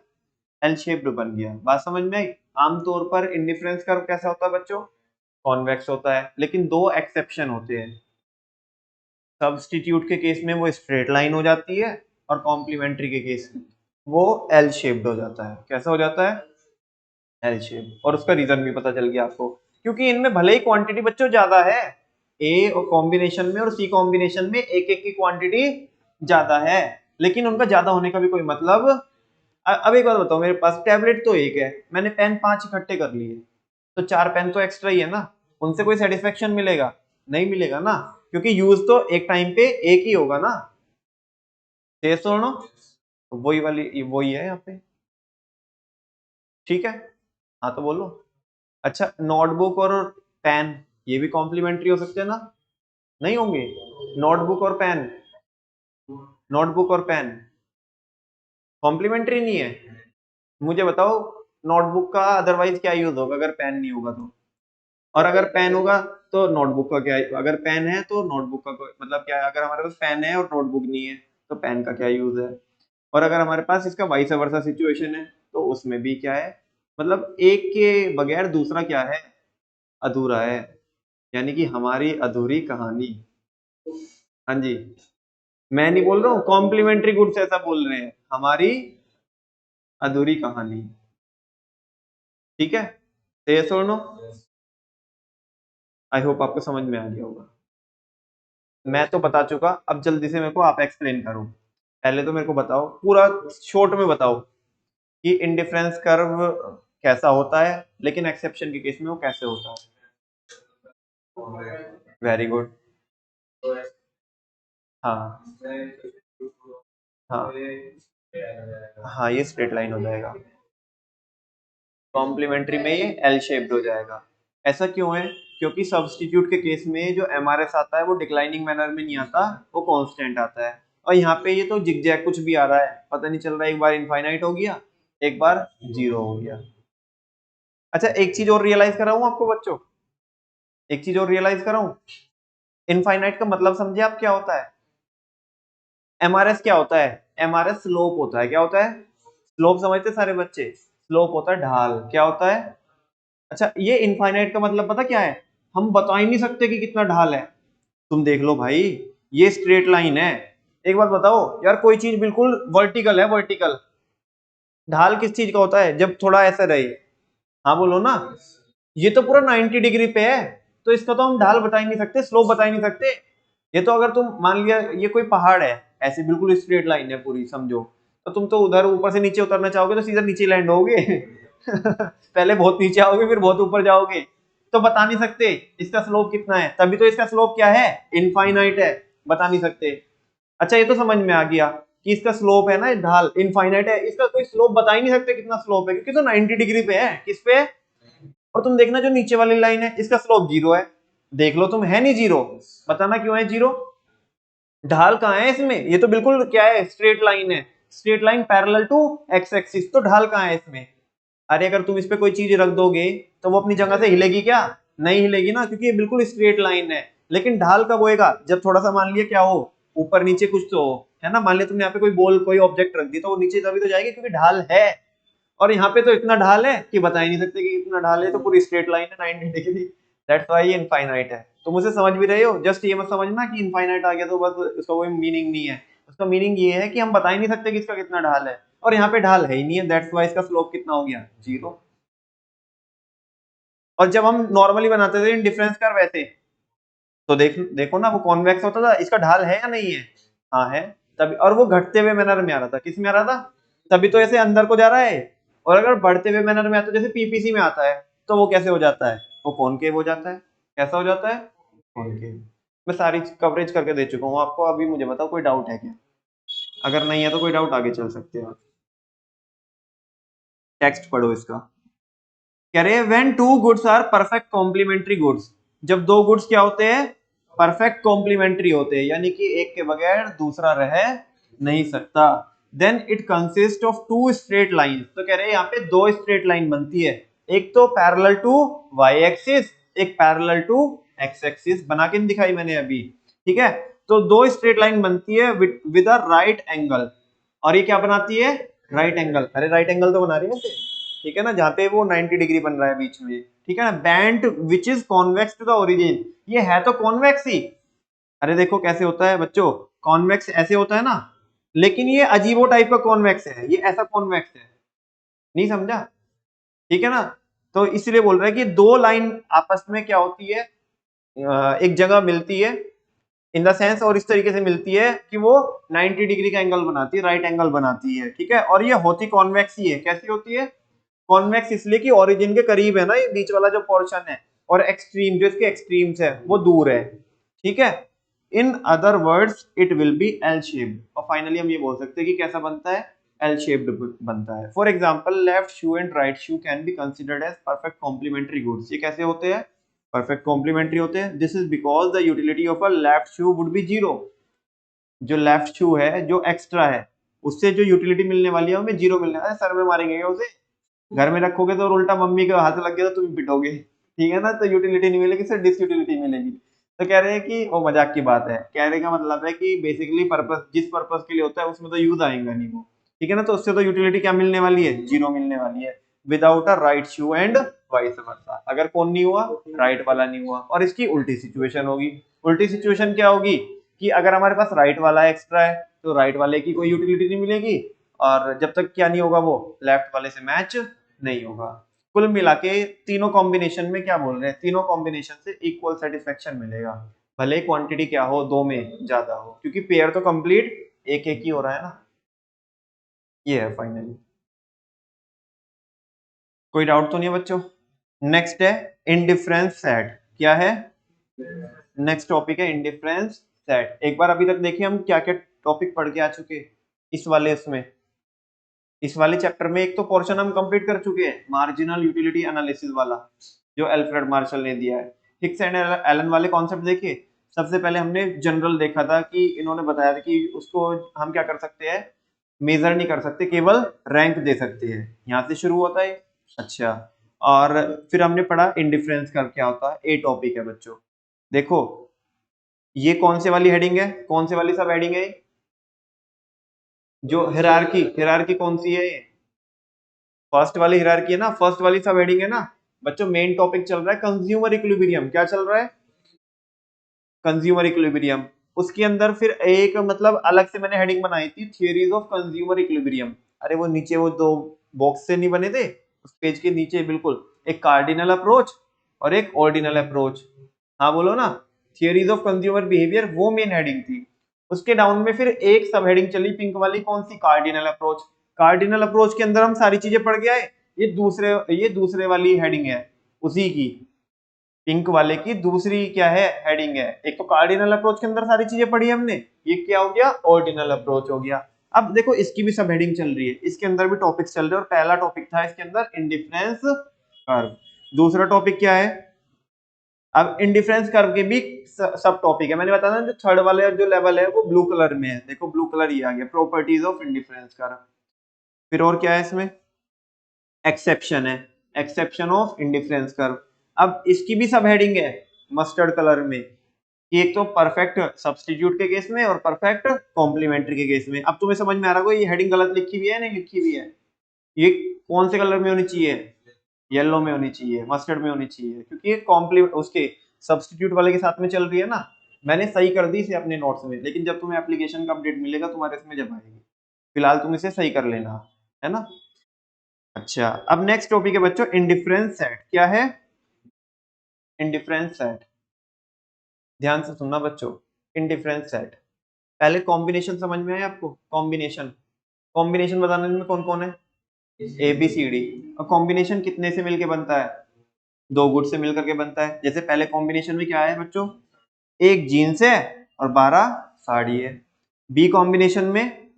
एल शेप्ड बन गया। बात समझ में आई। आमतौर पर इंडिफरेंस कर्व कैसा होता है बच्चों, कॉन्वेक्स होता है, लेकिन दो एक्सेप्शन होते हैं। सब्स्टिट्यूट के केस में वो स्ट्रेट लाइन हो जाती है, और कॉम्प्लीमेंट्री के केस में वो एल शेप्ड हो जाता है। कैसा हो जाता है, एल शेप। और उसका रीजन भी पता चल गया आपको, क्योंकि इनमें भले ही क्वांटिटी बच्चों ज्यादा है, ए और कॉम्बिनेशन में और सी कॉम्बिनेशन में एक एक की क्वांटिटी ज्यादा है, लेकिन उनका ज्यादा होने का भी कोई मतलब। अब एक बात बताओ, मेरे पास टैबलेट तो एक है, मैंने पेन 5 इकट्ठे कर लिए, तो 4 पेन तो एक्स्ट्रा ही है ना, उनसे कोई सेटिस्फेक्शन मिलेगा, नहीं मिलेगा ना, क्योंकि यूज तो एक टाइम पे एक ही होगा ना। सुनो, वही वाली वही है यहाँ पे। ठीक है, हाँ तो बोलो। अच्छा नोटबुक और पेन ये भी कॉम्प्लीमेंट्री हो सकते हैं ना, नहीं होंगे, नोटबुक और पेन, नोटबुक और पेन कॉम्प्लीमेंट्री नहीं है। मुझे बताओ नोटबुक का अदरवाइज क्या यूज होगा अगर पेन नहीं होगा तो, और अगर पेन होगा तो नोटबुक का क्या, अगर पेन है तो नोटबुक का मतलब क्या है, अगर हमारे पास पेन है और नोटबुक नहीं है तो पेन का क्या यूज है, और अगर हमारे पास इसका वाइस वर्सा सिचुएशन है तो उसमें भी क्या है, मतलब एक के बगैर दूसरा क्या है, अधूरा है, यानी कि हमारी अधूरी कहानी। हाँ जी, मैं नहीं बोल रहा हूँ कॉम्प्लीमेंट्री गुड्स ऐसा बोल रहे हैं, हमारी अधूरी कहानी। ठीक है, यस और नो, आई होप आपको समझ में आ गया होगा। मैं तो बता चुका, अब जल्दी से मेरे को आप एक्सप्लेन करो। पहले तो मेरे को बताओ पूरा शॉर्ट में बताओ कि इंडिफरेंस कर्व कैसा होता है, लेकिन एक्सेप्शन के केस में वो कैसे होता है। Very good. हाँ हाँ हाँ, ये स्ट्रेट लाइन हो जाएगा, कॉम्प्लीमेंट्री में ये एल शेप्ड हो जाएगा। ऐसा क्यों है, क्योंकि सब्स्टिट्यूट के केस में जो एमआरएस आता है वो डिक्लाइनिंग मैनर में नहीं आता, वो कांस्टेंट आता है, और यहाँ पे ये तो जिगजैग कुछ भी आ रहा है, पता नहीं चल रहा है, एक बार इनफाइनाइट हो गया, एक बार 0 हो गया। अच्छा एक चीज और रियलाइज कराऊं आपको बच्चों, एक चीज और रियलाइज कराऊं, इनफाइनाइट का मतलब समझे आप क्या होता है। एमआरएस क्या होता है, एमआरएस स्लोप होता है। क्या होता है, स्लोप समझते सारे बच्चे, स्लोप होता है ढाल। क्या होता है, अच्छा ये इनफाइनाइट का मतलब पता क्या है, हम बता ही नहीं सकते कि कितना ढाल है। तुम देख लो भाई, ये स्ट्रेट लाइन है, एक बात बताओ यार, कोई चीज बिल्कुल वर्टिकल है, वर्टिकल ढाल किस चीज का होता है? जब थोड़ा ऐसा रहे। हाँ बोलो ना। ये तो पूरा 90 डिग्री पे है, तो इसका तो हम ढाल बता ही नहीं सकते, स्लोप बता ही नहीं सकते। ये तो अगर तुम मान लिया ये कोई पहाड़ है, ऐसी बिल्कुल स्ट्रेट लाइन है पूरी समझो, तो तुम तो उधर ऊपर से नीचे उतरना चाहोगे तो सीधा नीचे लैंड होगे पहले बहुत नीचे आओगे फिर बहुत ऊपर जाओगे, तो बता नहीं सकते इसका स्लोप कितना है। तभी तो इसका स्लोप क्या है, इनफाइनाइट है, बता नहीं सकते। अच्छा ये तो समझ में आ गया कि इसका स्लोप है ना, ढाल इनफाइनाइट है, इसका कोई स्लोप बता ही नहीं सकते कितना स्लोप है, क्योंकि तो 90 डिग्री पे है। किस पे? और तुम देखना जो नीचे वाली लाइन है इसका स्लोप 0 है, देख लो तुम, है नहीं 0, बताना क्यों है 0? ढाल कहाँ है इसमें? ये तो बिल्कुल क्या है, स्ट्रेट लाइन है, straight line parallel to X axis, तो ढाल कहाँ है इसमें? अरे अगर तुम इस पे कोई चीज रख दोगे तो वो अपनी जगह से हिलेगी क्या? नहीं हिलेगी ना, क्योंकि ये बिल्कुल स्ट्रेट लाइन है। लेकिन ढाल कब होएगा? जब थोड़ा सा मान लिया क्या हो, ऊपर नीचे कुछ तो हो, है ना। मान लिया तुमने यहाँ पे कोई बॉल कोई ऑब्जेक्ट रख दी तो वो नीचे तभी तो जाएगी, क्योंकि ढाल है। और यहाँ पे तो इतना ढाल है कि बता ही नहीं सकते कि इतना ढाल है, तो पूरी स्ट्रेट लाइन है 90 डिग्री, दैट्स व्हाई ये इनफाइनाइट है। तो मुझे समझ भी रहे हो, जस्ट ये मत समझना कि इनफाइनाइट आ गया तो बस उसका कोई मीनिंग नहीं है। उसका मीनिंग ये है कि हम बता ही नहीं सकते कि इसका कितना ढाल है, और यहाँ पे ढाल है ही नहीं है, दैट्स व्हाई इसका स्लोप कितना हो गया, 0। और जब हम नॉर्मली बनाते थे इंडिफरेंस कर्व वैसे, तो देखो ना वो कॉन्वेक्स होता था, इसका ढाल है या नहीं है? हाँ है। तभी, और वो घटते हुए मैनर में आ रहा था, किस में आ रहा था? तभी तो ऐसे अंदर को जा रहा है। और अगर बढ़ते हुए मैनर में आता है, जैसे पीपीसी में आता है, तो वो कैसे हो जाता है? वो कॉनकेव हो जाता है। कैसा हो जाता है? कॉनकेव। मैं सारी कवरेज करके दे चुका हूँ आपको, अभी मुझे बताओ कोई डाउट है क्या? अगर नहीं है तो कोई डाउट आगे चल सकते हैं। टेक्स्ट पढ़ो इसका। कह रहे हैं when two goods are perfect complementary goods, जब दो गुड्स क्या होते हैं, परफेक्ट कॉम्प्लीमेंट्री होते हैं, यानी कि एक के बगैर दूसरा रह नहीं सकता। Then it consist of two straight lines, तो कह रहे हैं यहाँ पे दो स्ट्रेट लाइन बनती है, एक तो पैरेलल टू वाई एक्सिस, एक पैरेलल टू एक्स एक्सिस, बना के दिखाई मैंने अभी, ठीक है। तो दो स्ट्रेट लाइन बनती है विद अ राइट एंगल, और ये क्या बनाती है, राइट एंगल। अरे राइट एंगल तो बना रही है, ठीक है ना, जहाँ पे वो 90 डिग्री बन रहा है बीच में, ठीक है ना। Band which is convex to the origin, ये है तो कॉन्वेक्स ही। अरे देखो कैसे होता है बच्चों, कॉन्वेक्स ऐसे होता है ना, लेकिन ये अजीबो टाइप का कॉन्वेक्स है, ये ऐसा कॉन्वेक्स है, नहीं समझा? ठीक है ना। तो इसलिए बोल रहा है कि दो लाइन आपस में क्या होती है, एक जगह मिलती है इन द सेंस, और इस तरीके से मिलती है कि वो 90 डिग्री का एंगल बनाती है, राइट एंगल बनाती है, ठीक है। और ये होती कॉन्वेक्स ही है। कैसी होती है? कॉन्वेक्स इसलिए कि ओरिजिन के करीब है ना ये बीच वाला जो पोर्शन है, और एक्सट्रीम जो इसके एक्सट्रीम्स है वो दूर है, ठीक है। इन other words it will be L shaped, और फाइनली हम ये बोल सकते हैं कि कैसा बनता है, एल शेप्ड बनता है। For example left shoe and right shoe can be considered as perfect complementary goods. ये कैसे होते हैं, परफेक्ट कॉम्प्लीमेंट्री होते हैं। This is because the utility of a left shoe would be 0, जो लेफ्ट शू है जो एक्स्ट्रा है उससे जो यूटिलिटी मिलने वाली है हमें 0 मिलने वाला है। सर में मारेंगे क्या उसे? घर में रखोगे तो उल्टा मम्मी के हाथ लग गया तो तुम पिटोगे, ठीक है ना। तो यूटिलिटी नहीं मिलेगी, सिर्फ डिसयूटिलिटी मिलेगी। तो कह रहे हैं कि वो मजाक की बात है, कहने का मतलब है कि बेसिकली पर्पस जिस पर्पस के लिए होता है उसमें तो यूज आएगा नहीं वो, ठीक है ना। तो उससे तो यूटिलिटी क्या मिलने वाली है, 0 मिलने वाली है। Without a right shoe and vice versa, अगर कौन नहीं हुआ, राइट वाला नहीं हुआ। और इसकी उल्टी सिचुएशन होगी। उल्टी सिचुएशन क्या होगी कि अगर हमारे पास राइट वाला एक्स्ट्रा है तो राइट वाले की कोई यूटिलिटी नहीं मिलेगी, और जब तक क्या नहीं होगा वो लेफ्ट वाले से मैच नहीं होगा। कुल मिला के तीनों कॉम्बिनेशन में क्या बोल रहे हैं, तीनों कॉम्बिनेशन से इक्वल सेटिस्फेक्शन मिलेगा, भले क्वांटिटी क्या हो, दो में ज्यादा हो, क्योंकि पेयर तो कंप्लीट एक एक ही हो रहा है ना। ये है फाइनली। कोई डाउट तो नहीं है बच्चों? नेक्स्ट है इंडिफरेंस सेट। क्या है? नेक्स्ट टॉपिक है इंडिफरेंस सेट। एक बार अभी तक देखिए हम क्या क्या टॉपिक पढ़ के आ चुके हैं इस वाले उसमें, इस वाले चैप्टर में। एक तो पोर्शन हम कंप्लीट कर चुके हैं, मार्जिनल यूटिलिटी एनालिसिस वाला, जो एल्फ्रेड मार्शल ने दिया है। हिक्स एंड एलन वाले कॉन्सेप्ट देखिए। सबसे पहले हमने जनरल देखा था कि इन्होंने बताया था कि उसको हम क्या कर सकते हैं, मेजर नहीं कर सकते, केवल रैंक दे सकते हैं। यहाँ से शुरू होता है। अच्छा, और फिर हमने पढ़ा इंडिफरेंस कर क्या होता है, ए टॉपिक है बच्चों। देखो ये कौन से वाली हेडिंग है, कौन से वाली सब हेडिंग है, जो हिरारकी, हिरारकी कौन सी है, फर्स्ट वाली हिरारकी है ना, फर्स्ट वाली सब हेडिंग है ना बच्चों। मेन टॉपिक चल रहा है कंज्यूमर इक्विलिब्रियम। क्या चल रहा है? Consumer equilibrium. उसके अंदर फिर एक मतलब अलग से मैंने हेडिंग बनाई थी, थियरीज ऑफ कंज्यूमर इक्विलिब्रियम। अरे वो नीचे वो दो बॉक्स से नहीं बने थे उस पेज के नीचे, बिल्कुल एक कार्डिनल अप्रोच और एक ऑर्डिनल अप्रोच। हाँ बोलो ना, थियरीज ऑफ कंज्यूमर बिहेवियर, वो मेन हेडिंग थी। उसके डाउन में फिर एक सब हेडिंग चली पिंक वाली, कौन सी, कार्डिनल अप्रोच। कार्डिनल अप्रोच के अंदर हम सारी चीजें पढ़ के आए। ये दूसरे वाली हेडिंग है उसी की, पिंक वाले की दूसरी क्या है हेडिंग है। एक तो कार्डिनल अप्रोच के अंदर सारी चीजें पढ़ी हमने, ये क्या हो गया, ऑर्डिनल अप्रोच हो गया। अब देखो इसकी भी सब हेडिंग चल रही है, इसके अंदर भी टॉपिक्स चल रहे हैं, और पहला टॉपिक था इसके अंदर इंडिफरेंस कर्व। दूसरा टॉपिक क्या है, अब इंडिफरेंस कर्व के भी सब टॉपिक है। मैंने बताया ना जो थर्ड वाले जो लेवल है वो ब्लू कलर में है, देखो ब्लू कलर ये आ गया, प्रॉपर्टीज ऑफ इंडिफरेंस कर्व। फिर और क्या है इसमें, एक्सेप्शन है, एक्सेप्शन ऑफ इंडिफरेंस कर्व। अब इसकी भी सब हेडिंग है मस्टर्ड कलर में, कि एक तो परफेक्ट सब्स्टिट्यूट के केस में और परफेक्ट कॉम्प्लीमेंट्री के केस में। अब तुम्हें समझ में आ रहा होगा ये हेडिंग गलत लिखी हुई है नहीं लिखी हुई है, ये कौन से कलर में होनी चाहिए, येलो में होनी चाहिए, मस्टर्ड में होनी चाहिए, क्योंकि ये कॉम्प्लीमेंट उसके सब्स्टिट्यूट वाले के साथ में चल रही है ना। मैंने सही कर दी इसे अपने नोट्स में, लेकिन जब तुम्हें एप्लीकेशन का अपडेट मिलेगा तुम्हारे इसमें जब आएगी, फिलहाल तुम इसे सही कर लेना, है ना। अच्छा, अब नेक्स्ट टॉपिक है बच्चों इंडिफरेंस सेट। क्या है इंडिफरेंस सेट, ध्यान से सुनना बच्चों। इंडिफरेंस सेट, पहले कॉम्बिनेशन समझ में आया आपको, कॉम्बिनेशन, कॉम्बिनेशन बताने में कौन कौन है, ए बी सी डी। और कॉम्बिनेशन कितने से मिलके बनता है, दो गुड से मिलकर के बनता है। जैसे पहले कॉम्बिनेशन में क्या है बच्चों, एक जीन्स है और 12 साड़ी है। बी कॉम्बिनेशन में,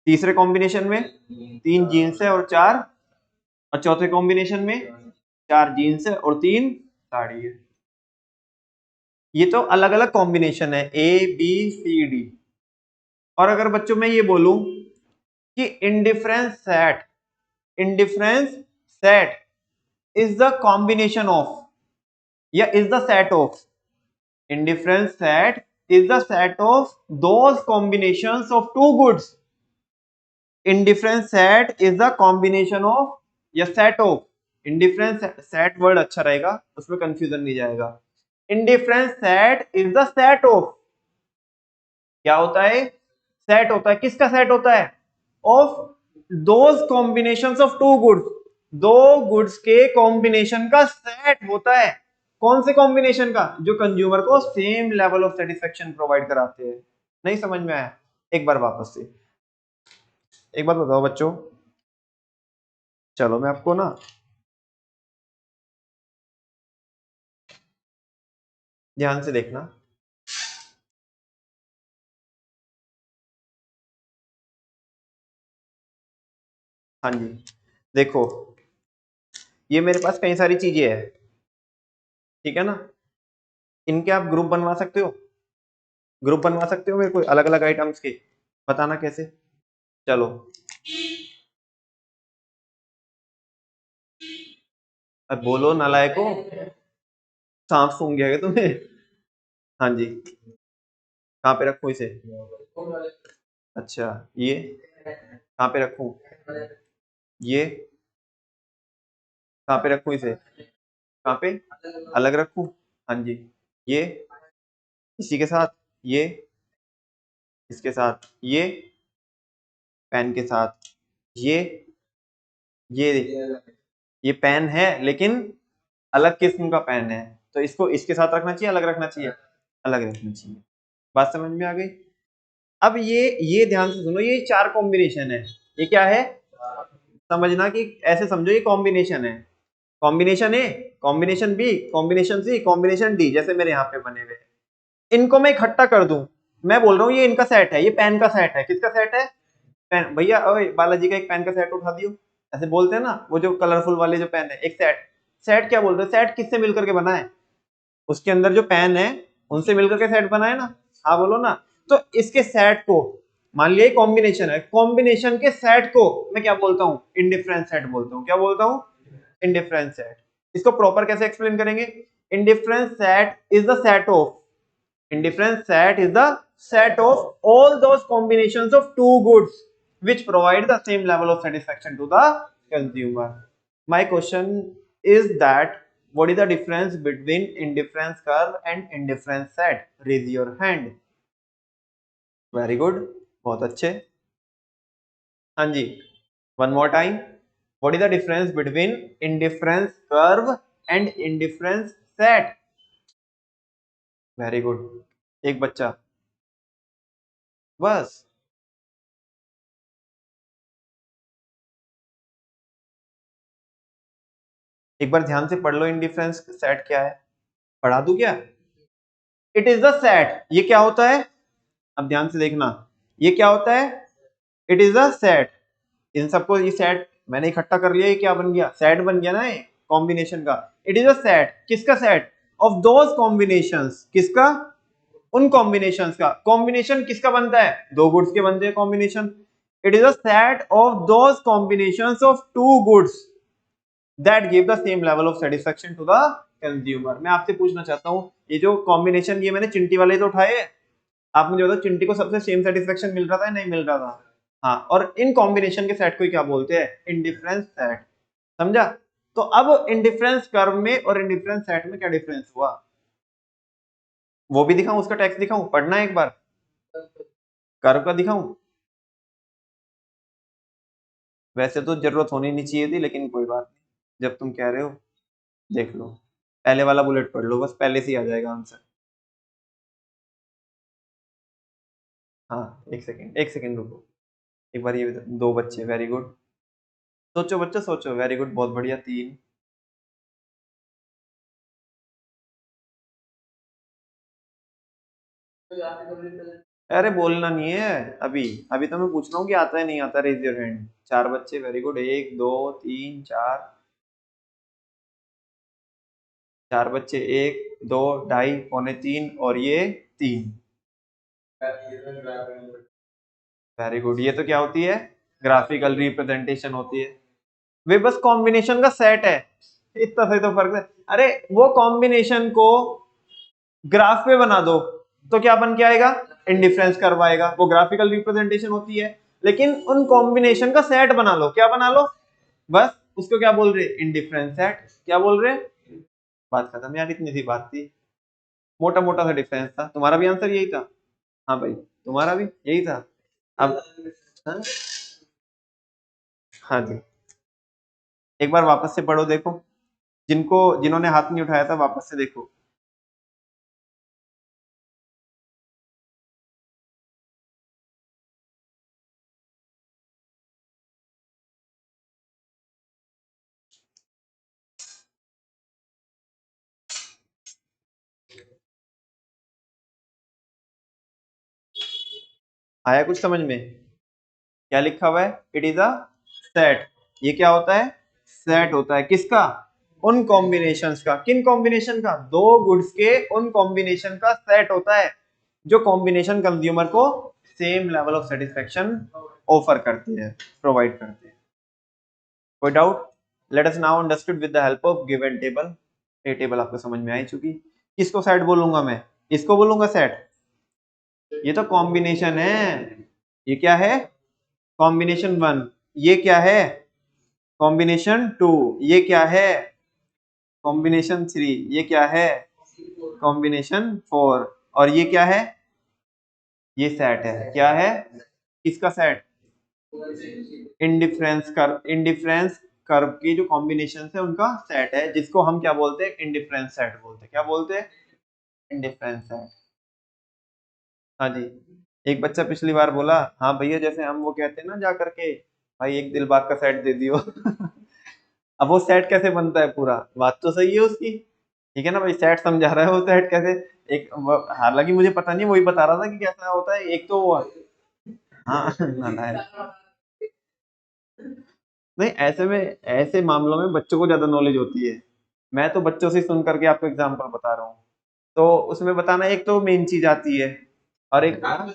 तीसरे कॉम्बिनेशन में 3 जीन्स है और 4, और चौथे कॉम्बिनेशन में 4 जीन्स है और 3 साड़ी है। ये तो अलग अलग कॉम्बिनेशन है ए बी सी डी। और अगर बच्चों मैं ये बोलूं कि indifference set is the combination of, या is the set of, indifference set is the set of those combinations of two goods. Indifference set is the combination of या set of, indifference set word अच्छा रहेगा, उसमें confusion नहीं जाएगा। indifference set is the set of, क्या होता है, set होता है, किसका सेट होता है, of those combinations of two goods, दो गुड्स के कॉम्बिनेशन का सेट होता है। कौन से कॉम्बिनेशन का, जो कंज्यूमर को same level of satisfaction provide कराते हैं। नहीं समझ में आया, एक बार वापस से, एक बार बताओ बच्चों, चलो मैं आपको ना ध्यान से देखना। हाँ जी, देखो ये मेरे पास कई सारी चीजें है, ठीक है ना, इनके आप ग्रुप बनवा सकते हो, ग्रुप बनवा सकते हो मेरे को अलग अलग आइटम्स के, बताना कैसे। चलो अब बोलो नालायको, सांप सूंघ गया क्या तुम्हें। हाँ जी, कहाँ पे रखूं इसे, अच्छा ये कहाँ पे रखूं, ये कहाँ पे रखूं इसे, कहाँ पे अलग रखूं, हाँ जी, ये इसी के साथ, ये इसके साथ, पेन के साथ, ये ये ये पेन है लेकिन अलग किस्म का पेन है, तो इसको इसके साथ रखना चाहिए अलग रखना चाहिए, अलग रखना चाहिए। बात समझ में आ गई। अब ये ध्यान से सुनो, ये 4 कॉम्बिनेशन है, ये क्या है, समझना कि ऐसे समझो ये कॉम्बिनेशन है, कॉम्बिनेशन ए, कॉम्बिनेशन बी, कॉम्बिनेशन सी, कॉम्बिनेशन डी, जैसे मेरे यहाँ पे बने हुए। इनको मैं इकट्ठा कर दूं, मैं बोल रहा हूँ ये इनका सेट है, ये पेन का सेट है, किसका सेट है, पेन, भैया ओए बालाजी का एक पेन का सेट उठा दियो, ऐसे बोलते हैं ना, वो जो कलरफुल वाले जो पेन है, एक सेट, सेट क्या बोल रहे हैं, सेट किससे मिलकर के बना है, उसके अंदर जो पेन है उनसे मिलकर के सेट बना है ना, हाँ बोलो ना। तो इसके सेट को, मान लिया कॉम्बिनेशन है, कॉम्बिनेशन के सेट को मैं क्या बोलता हूँ, इंडिफरेंस सेट बोलता हूँ, क्या बोलता हूँ, इंडिफरेंस सेट। इसको प्रॉपर कैसे एक्सप्लेन करेंगे, indifference set is the set of, indifference set is the set of all those combinations of two goods which provide the same level of satisfaction to the consumer. My question is that what is the difference between indifference curve and indifference set? Raise your hand. Very good, बहुत अच्छे। हाँ जी, one more time. What is the difference between indifference curve and indifference set? Very good, एक बच्चा बस। एक बार ध्यान से पढ़ लो, इंडिफरेंस सेट क्या है, पढ़ा दूं क्या? It is the set. ये क्या होता है, अब ध्यान से देखना, ये क्या होता है? It is the set. इन सबको ये सेट मैंने इकट्ठा कर लिया, ये क्या बन गया? सेट बन गया ना, ये कॉम्बिनेशन का। इट इज अ सेट, किसका सेट? Of those combinations. किसका? उन कॉम्बिनेशंस का। कॉम्बिनेशन किसका बनता है? दो गुड्स के बनते हैं combination. It is a set of those combinations of two goods that give the same level of satisfaction to the consumer. मैं आपसे पूछना चाहता हूँ, ये जो कॉम्बिनेशन, ये मैंने चिंटी वाले तो उठाए, आप मुझे बताओ चिंटी को सबसे सेम सेटिस्फेक्शन मिल रहा था या नहीं मिल रहा था? हाँ, और इन कॉम्बिनेशन के सेट को क्या बोलते हैं? Indifference set. समझा? तो अब इंडिफरेंस कर्व में और इंडिफरेंस सेट में क्या डिफरेंस हुआ, वो भी दिखाऊं, उसका टेक्स्ट दिखाऊं, पढ़ना एक बार, कर्व का दिखाऊं? वैसे तो जरूरत होनी नहीं चाहिए थी, लेकिन कोई बात नहीं, जब तुम कह रहे हो देख लो। पहले वाला बुलेट पढ़ लो, बस पहले से ही आ जाएगा आंसर। हाँ, एक सेकेंड रुको, एक बार ये दो बच्चे, वेरी गुड। सोचो बच्चों, सोचो, वेरी गुड, बहुत बढ़िया। तीन, अरे बोलना नहीं है अभी, अभी तो मैं पूछ रहा हूँ कि आता है नहीं आता, रेज योर हैंड। चार बच्चे, वेरी गुड, एक दो तीन चार, चार बच्चे, एक दो ढाई पौने तीन और ये तीन। वेरी गुड, ये तो क्या होती है? ग्राफिकल रिप्रेजेंटेशन होती है। वे बस कॉम्बिनेशन का सेट है, इतना से तो फर्क है। अरे वो कॉम्बिनेशन को ग्राफ पे बना दो तो क्या बन के आएगा? इंडिफरेंस कर्व आएगा। वो ग्राफिकल रिप्रेजेंटेशन होती है, लेकिन उन कॉम्बिनेशन का सेट बना लो। क्या बना लो? बस उसको क्या बोल रहे? Indifference set. क्या बोल रहे? बात खत्म यार, इतनी सी बात थी, मोटा मोटा सा डिफरेंस था। तुम्हारा भी आंसर यही था? हाँ भाई, तुम्हारा भी यही था। अब हाँ, हाँ जी, एक बार वापस से पढ़ो, देखो, जिन्होंने हाथ नहीं उठाया था वापस से देखो। आया कुछ समझ में? क्या लिखा हुआ है? It is a set. ये क्या होता है? सेट होता है किसका? उन कॉम्बिनेशंस का। किन कॉम्बिनेशन का? दो गुड्स के उन कॉम्बिनेशन का सेट होता है, जो कॉम्बिनेशन कंज्यूमर को same level of satisfaction offer करते हैं, प्रोवाइड करते हैं। कोई doubt? Let us now understood with the help of given table. ये टेबल आपको समझ में आई चुकी। किसको सेट बोलूंगा मैं? इसको बोलूंगा सेट। ये तो कॉम्बिनेशन है। ये क्या है? Combination one. ये क्या है? Combination two. ये क्या है? Combination three. ये क्या है? Combination four. और ये क्या है? ये सेट है। क्या है? किसका सेट? इंडिफरेंस कर्व की जो कॉम्बिनेशन है उनका सेट है, जिसको हम क्या बोलते हैं? इंडिफरेंस सेट बोलते हैं। क्या बोलते हैं? Indifference set. हाँ जी, एक बच्चा पिछली बार बोला, हाँ भैया, जैसे हम वो कहते हैं ना जा करके, भाई एक दिल बाग का सेट दे दियो। अब वो सेट कैसे बनता है पूरा? बात तो सही है उसकी, ठीक है ना भाई, सेट समझा रहा है वो, सेट कैसे? एक हालांकि मुझे पता नहीं, वही बता रहा था कि कैसा होता है। एक तो वो, हाँ नालायक। नहीं, ऐसे में, ऐसे मामलों में बच्चों को ज्यादा नॉलेज होती है। मैं तो बच्चों से सुन करके आपको एग्जांपल बता रहा हूँ। तो उसमें बताना, एक तो मेन चीज आती है, और एक हाँ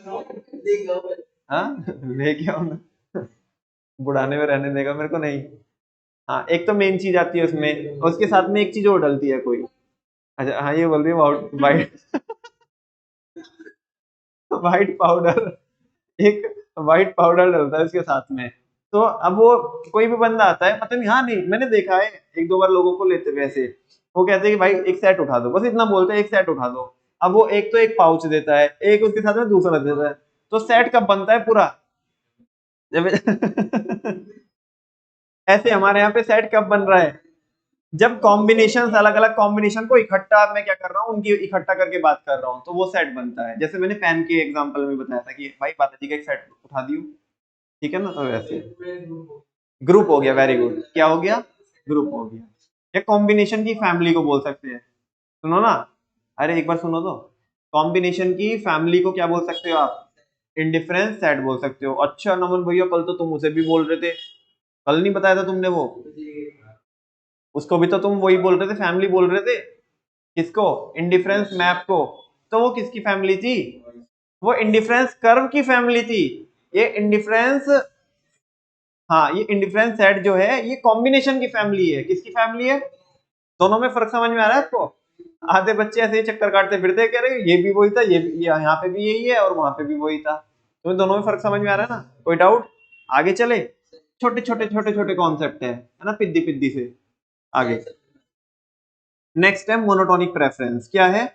लेके आओ ना, बुढ़ाने में रहने देगा मेरे को नहीं। हाँ, एक तो मेन चीज आती है उसमें, उसके साथ में एक चीज और डलती है कोई। अच्छा हाँ, ये बोल रही है वाइट, वाइट पाउडर। एक व्हाइट पाउडर डलता है उसके साथ में। तो अब वो कोई भी बंदा आता है, पता नहीं, हाँ नहीं, मैंने देखा है एक दो बार लोगों को लेते हुए ऐसे, वो कहते हैं कि भाई एक सेट उठा दो, बस इतना बोलते हैं, एक सेट उठा दो। अब वो एक तो एक पाउच देता है, एक उसके साथ में दूसरा देता है, तो सेट कब बनता है पूरा? जब ऐसे हमारे यहाँ पे सेट कब बन रहा है? जब कॉम्बिनेशन, अलग अलग कॉम्बिनेशन को इकट्ठा मैं क्या कर रहा हूँ, उनकी इकट्ठा करके बात कर रहा हूँ, तो वो सेट बनता है। जैसे मैंने पेन के एग्जांपल में बताया था कि भाई बालाजी का एक सेट उठा दियो, ठीक है ना, तो वैसे ग्रुप हो गया। वेरी गुड, क्या हो गया? ग्रुप हो गया। या कॉम्बिनेशन की फैमिली को बोल सकते हैं, सुनो ना, अरे एक बार सुनो तो, कॉम्बिनेशन की फैमिली को क्या बोल सकते हो आप? इंडिफरेंस सेट बोल सकते हो। अच्छा नमन भैया, कल तो तुम उसे भी बोल रहे थे, कल नहीं बताया था तुमने वो, उसको भी तो तुम वही बोल रहे थे, फैमिली बोल रहे थे। किसको? इंडिफरेंस मैप को। तो वो किसकी फैमिली थी? वो इंडिफरेंस कर्व की फैमिली थी। ये इंडिफरेंस, हाँ, ये इंडिफरेंस सेट जो है ये कॉम्बिनेशन की फैमिली है। किसकी फैमिली है? दोनों में फर्क समझ में आ रहा है आपको? आधे बच्चे ऐसे ही चक्कर काटते फिरते कह रहे ये भी वही था, ये भी यहाँ पे भी यही है और वहां पे भी वही था। तो दोनों में फर्क समझ में आ रहा है ना? कोई डाउट? आगे चले, छोटे छोटे छोटे छोटे कॉन्सेप्ट है ना, पिद्दी पिद्दी से आगे। नेक्स्ट है मोनोटोनिक प्रेफरेंस। क्या है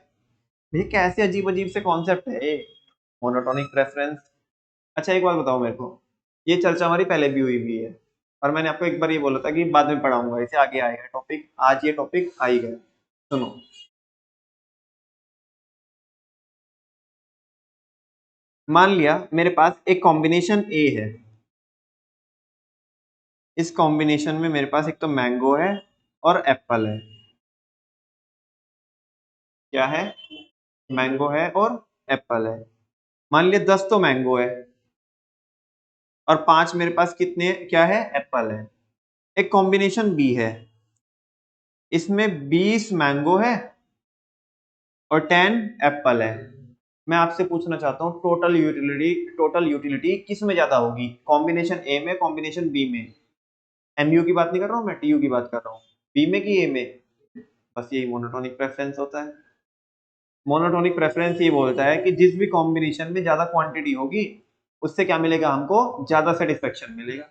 भैया? कैसे अजीब अजीब से कॉन्सेप्ट है ये, मोनोटोनिक प्रेफरेंस। अच्छा एक बात बताओ मेरे को, ये चर्चा हमारी पहले भी हुई भी है, और मैंने आपको एक बार ये बोला था कि बाद में पढ़ाऊंगा इसे, आगे आएगा टॉपिक, आज ये टॉपिक आ ही गया। सुनो, मान लिया मेरे पास एक कॉम्बिनेशन ए है, इस कॉम्बिनेशन में मेरे पास एक तो मैंगो है और एप्पल है। क्या है? मैंगो है और एप्पल है। मान लिया 10 तो मैंगो है और 5 मेरे पास कितने क्या है? एप्पल है। एक कॉम्बिनेशन बी है, इसमें 20 मैंगो है और 10 एप्पल है। मैं आपसे पूछना चाहता हूँ टोटल यूटिलिटी किस में ज्यादा होगी? कॉम्बिनेशन ए में, कॉम्बिनेशन बी में? एमयू की बात नहीं कर रहा हूँ मैं, टीयू की बात कर रहा हूँ। बी में कि ए में? बस यही मोनोटोनिक प्रेफरेंस होता है। मोनोटोनिक प्रेफरेंस ये बोलता है कि जिस भी कॉम्बिनेशन में ज्यादा क्वांटिटी होगी उससे क्या मिलेगा? हमको ज्यादा सेटिस्फेक्शन मिलेगा।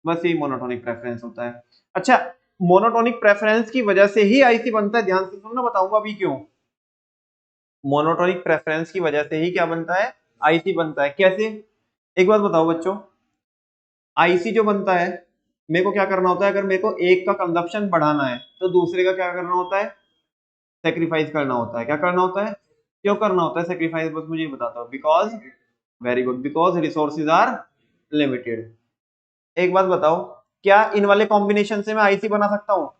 बस यही मोनोटोनिक प्रेफरेंस होता है। अच्छा, मोनोटोनिक प्रेफरेंस की वजह से ही आईसी बनता है, ध्यान से सुनना, बताऊंगा अभी क्यों। मोनोटोनिक प्रेफरेंस की वजह से ही क्या बनता है? आईसी बनता है। कैसे? एक बात बताओ बच्चों, आईसी जो बनता है, मेरे को क्या करना होता है? अगर मेरे को एक का कंजप्शन बढ़ाना है तो दूसरे का क्या करना होता है? सेक्रीफाइस करना होता है। क्या करना होता है? क्यों करना होता है सेक्रीफाइस? बस मुझे बताता हूँ। Because, very good, because resources are limited. एक बात बताओ, क्या इन वाले कॉम्बिनेशन से मैं आईसी बना सकता हूँ?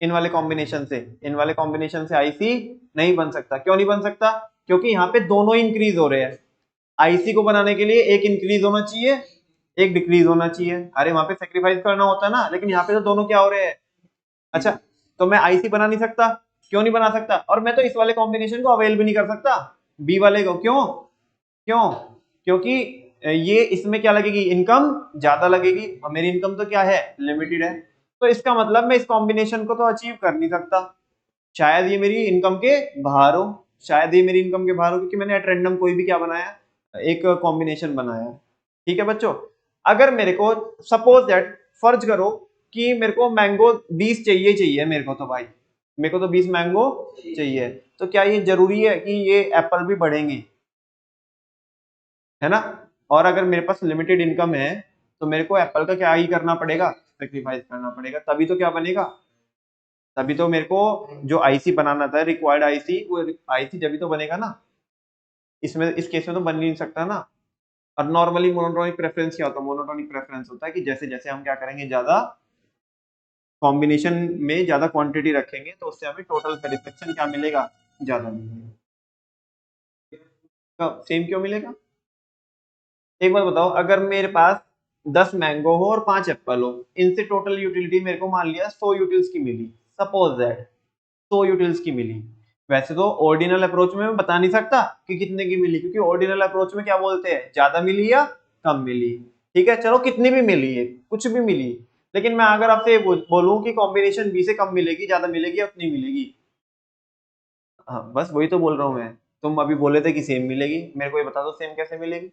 इन वाले कॉम्बिनेशन से आईसी नहीं बन सकता। क्यों नहीं बन सकता? क्योंकि यहाँ पे दोनों इंक्रीज हो रहे हैं। आईसी को बनाने के लिए एक इंक्रीज होना चाहिए, एक डिक्रीज होना चाहिए। अरे वहां पे सेक्रीफाइस करना होता है ना, लेकिन यहाँ पे तो दोनों क्या हो रहे हैं? अच्छा, तो मैं आईसी बना नहीं सकता। क्यों नहीं बना सकता? और मैं तो इस वाले कॉम्बिनेशन को अवेल भी नहीं कर सकता, बी वाले को। क्यों? क्यों? क्योंकि ये इसमें क्या लगेगी? इनकम ज्यादा लगेगी, और मेरी इनकम तो क्या है? लिमिटेड है। तो इसका मतलब मैं इस कॉम्बिनेशन को तो अचीव कर नहीं सकता। शायद ये मेरी इनकम के बाहर हो, शायद ये मेरी इनकम के बाहर हो, क्योंकि मैंने एट रैंडम कोई भी क्या बनाया? एक कॉम्बिनेशन बनाया। ठीक है बच्चों, अगर मेरे को सपोज दैट, फर्ज करो कि मेरे को मैंगो 20 चाहिए चाहिए मेरे को, तो भाई मेरे को तो 20 मैंगो चाहिए, तो क्या ये जरूरी है कि ये एप्पल भी बढ़ेंगे? है ना? और अगर मेरे पास लिमिटेड इनकम है तो मेरे को एप्पल का क्या ही करना पड़ेगा? सेक्रीफाइस करना पड़ेगा, तभी तो क्या बनेगा? तभी तो मेरे को जो आईसी बनाना था, रिक्वायर्ड आईसी, वो आईसी जब तो बनेगा ना। इसमें इस केस में तो बन नहीं सकता ना। और नॉर्मली मोनोटोनिक प्रेफरेंस क्या होता है? मोनोटोनिक प्रेफरेंस होता है कि जैसे जैसे हम क्या करेंगे, ज्यादा कॉम्बिनेशन में ज्यादा क्वांटिटी रखेंगे तो उससे हमें टोटल सेटिस्फेक्शन क्या मिलेगा? ज्यादा मिलेगा। सेम क्यों मिलेगा? एक बात बताओ, अगर मेरे पास 10 मैंगो हो और 5 एप्पल हो, इनसे टोटल यूटिलिटी मेरे को मान लिया 100 यूटिल्स की मिली, सपोज दैट 100 यूटिल्स की मिली। वैसे तो ऑर्डिनल अप्रोच में मैं बता नहीं सकता कि कितने की मिली, क्योंकि ऑर्डिनल अप्रोच में क्या बोलते हैं? ज्यादा मिली या कम मिली। ठीक है, चलो कितनी भी मिली है, कुछ भी मिली, लेकिन मैं अगर आपसे बोलूं कि कॉम्बिनेशन बी से कम मिलेगी, ज्यादा मिलेगी या उतनी मिलेगी? हाँ, बस वही तो बोल रहा हूँ मैं। तुम अभी बोले थे कि सेम मिलेगी, मेरे को ये बता दो सेम कैसे मिलेगी?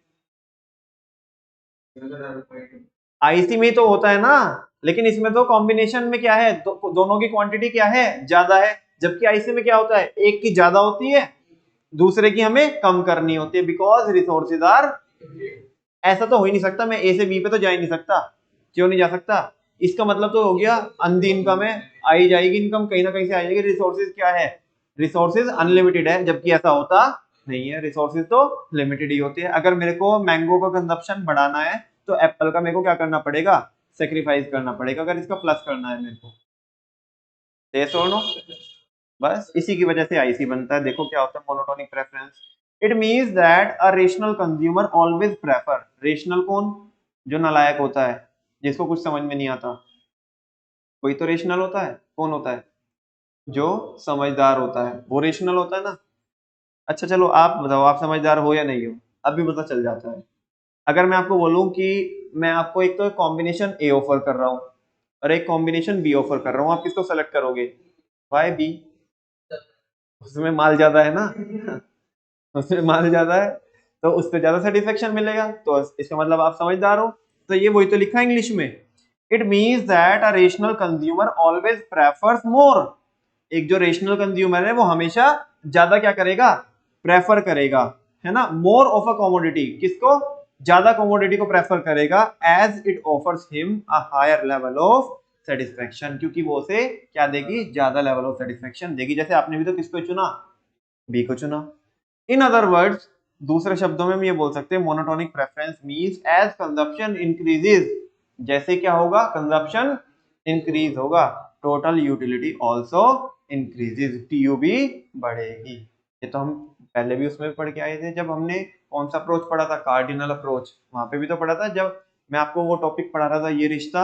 आईसी में तो होता है ना, लेकिन इसमें तो कॉम्बिनेशन में क्या है, दोनों की क्वांटिटी क्या है, ज्यादा है। जबकि आईसी में क्या होता है, एक की ज्यादा होती है, दूसरे की हमें कम करनी होती है, बिकॉज रिसोर्सेज आर। ऐसा तो हो ही नहीं सकता, मैं ए से बी पे तो जा ही नहीं सकता। क्यों नहीं जा सकता? इसका मतलब तो हो गया अंधी इनकम है, आई जाएगी इनकम, कहीं ना कहीं से आ जाएगी। रिसोर्सेज क्या है, रिसोर्सेज अनलिमिटेड है, जबकि ऐसा होता नहीं है, रिसोर्सेज तो लिमिटेड ही होती है। अगर मेरे को मैंगो का कंजप्शन बढ़ाना है तो एप्पल का मेरे को क्या करना पड़ेगा, सेक्रीफाइस करना पड़ेगा, अगर इसका प्लस करना है मेरे को। यस और नो? बस इसी की वजह से आईसी बनता है। देखो क्या होता है monotonic preference. It means that a rational consumer always prefer. Rational कौन? जो नालायक होता है, जिसको कुछ समझ में नहीं आता। कोई तो रेशनल होता है, कौन होता है? जो समझदार होता है वो रेशनल होता है ना। अच्छा चलो आप बताओ, आप समझदार हो या नहीं हो, अभी पता चल जाता है। अगर मैं आपको बोलूं कि मैं आपको एक तो कॉम्बिनेशन ए ऑफर कर रहा हूं और एक कॉम्बिनेशन बी ऑफर कर रहा हूं, आप किसको सेलेक्ट करोगे? Why B? उसमें माल ज्यादा है ना उसमें माल ज्यादा है, तो उससे ज्यादा सेटिस्फेक्शन मिलेगा, तो इसका मतलब आप समझदार हो। तो ये वही तो लिखा है इंग्लिश में। It means that a rational consumer always prefers more. एक जो रेशनल कंज्यूमर है वो हमेशा ज्यादा क्या करेगा, प्रेफर करेगा, है ना, मोर ऑफ अ कमोडिटी। किसको? ज्यादा कमोडिटी को प्रेफर करेगा, as it offers him a higher level of satisfaction, क्योंकि वो उसे क्या देगी, ज्यादा लेवल ऑफ सेटिस्फेक्शन देगी। जैसे आपने भी तो किसको चुना, बी को चुना। इन अदर वर्ड्स, दूसरे शब्दों में हम ये बोल सकते हैं monotonic preference means as consumption increases, जैसे क्या होगा, कंजप्शन इंक्रीज होगा, total utility also increases, TU भी बढ़ेगी। ये तो हम पहले भी उसमें पढ़ के आए थे, जब हमने कौन सा अप्रोच पढ़ा था, कार्डिनल अप्रोच, वहां पे भी तो पढ़ा था। जब मैं आपको वो टॉपिक पढ़ा रहा था, ये रिश्ता,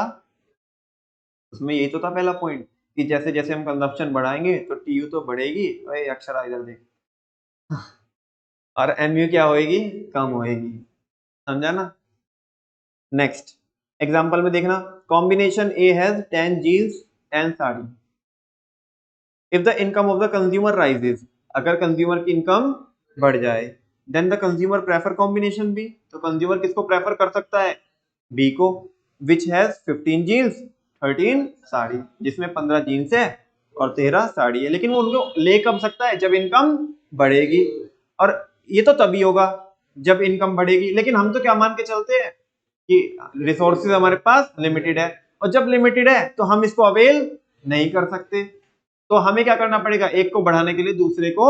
उसमें यही तो था पहला पॉइंट, कि जैसे जैसे हम कंजप्शन बढ़ाएंगे तो टीयू तो बढ़ेगी। अरे अक्षरा इधर देख, और एमयू क्या होएगी, कम होएगी। समझा ना? नेक्स्ट एग्जांपल में देखना, combination A has 10 jeans and sari. If the income of the consumer rises, अगर कंज्यूमर की इनकम बढ़ जाए, then the consumer prefer combination B, तो कंज्यूमर किसको प्रेफर कर सकता है, बी को, विच हैज 15 जीन्स 13 साड़ी, जिसमें 15 जीन्स है और 13 साड़ी है। लेकिन वो उनको ले कब सकता है, जब इनकम बढ़ेगी। और ये तो तभी होगा जब इनकम बढ़ेगी, लेकिन हम तो क्या मान के चलते हैं कि रिसोर्सेज हमारे पास लिमिटेड है, और जब लिमिटेड है तो हम इसको अवेल नहीं कर सकते। तो हमें क्या करना पड़ेगा, एक को बढ़ाने के लिए दूसरे को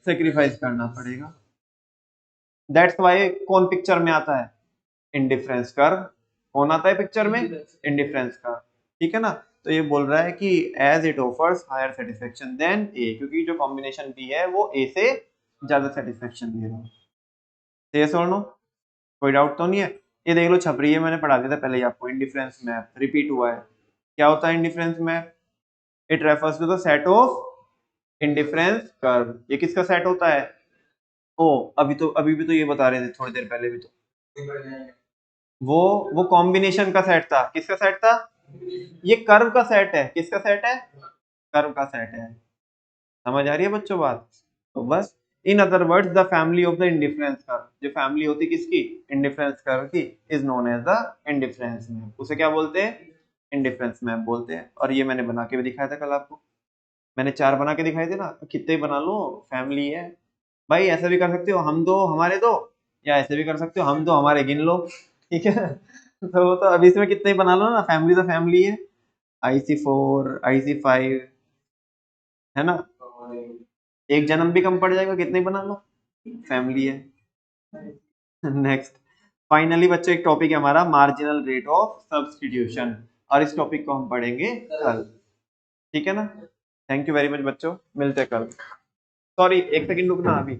सेक्रीफाइस करना पड़ेगा। दैट्स वाई कौन पिक्चर में आता है, इंडिफरेंस कर्व। कौन आता है पिक्चर में, इंडिफरेंस कर्व। ठीक है ना? तो ये बोल रहा है कि as it offers higher satisfaction than A, क्योंकि जो कॉम्बिनेशन बी है वो ए से ज्यादा सेटिस्फेक्शन दे रहा है। यस और नो? कोई डाउट तो नहीं है? ये देख लो छपरी है, मैंने पढ़ा दिया था पहले ही आपको, इंडिफरेंस मैप रिपीट हुआ है। क्या होता है indifference map? It refers to the set of indifference curve. ये किसका सेट होता है? ओ, अभी भी तो ये बता रहे थे थोड़ी देर पहले भी तो, वो कॉम्बिनेशन का सेट था। किसका सेट था? ये कर्व का सेट है। किसका सेट है? कर्व का सेट है। समझ आ रही है बच्चों बात? तो बस, in other words the family of the indifference curve, जो फैमिली होती है किसकी, इंडिफरेंस कर्व की, is known as the indifference map. उसे क्या बोलते हैं, इंडिफरेंस मैप बोलते हैं। और ये मैंने बना के भी दिखाया था कल आपको, मैंने 4 बना के दिखाए थे ना, तो कितने बना लो, फैमिली है भाई। ऐसा भी कर सकते हो, हम दो हमारे दो, या ऐसे भी कर सकते हो, हम दो हमारे गिन लो। ठीक है तो वो तो अभी इसमें कितने ही बना लो ना, फैमिली तो फैमिली है। IC4 IC5, है ना, एक जन्म भी कम पड़ जाएगा, कितने ही बना लो, फैमिली है। नेक्स्ट, फाइनली बच्चों एक टॉपिक है हमारा, मार्जिनल रेट ऑफ सब्स्टिट्यूशन, और इस टॉपिक को हम पढ़ेंगे कल। ठीक है ना? थैंक यू वेरी मच बच्चों, मिलते हैं कल। सॉरी एक सेकंड रुकना अभी।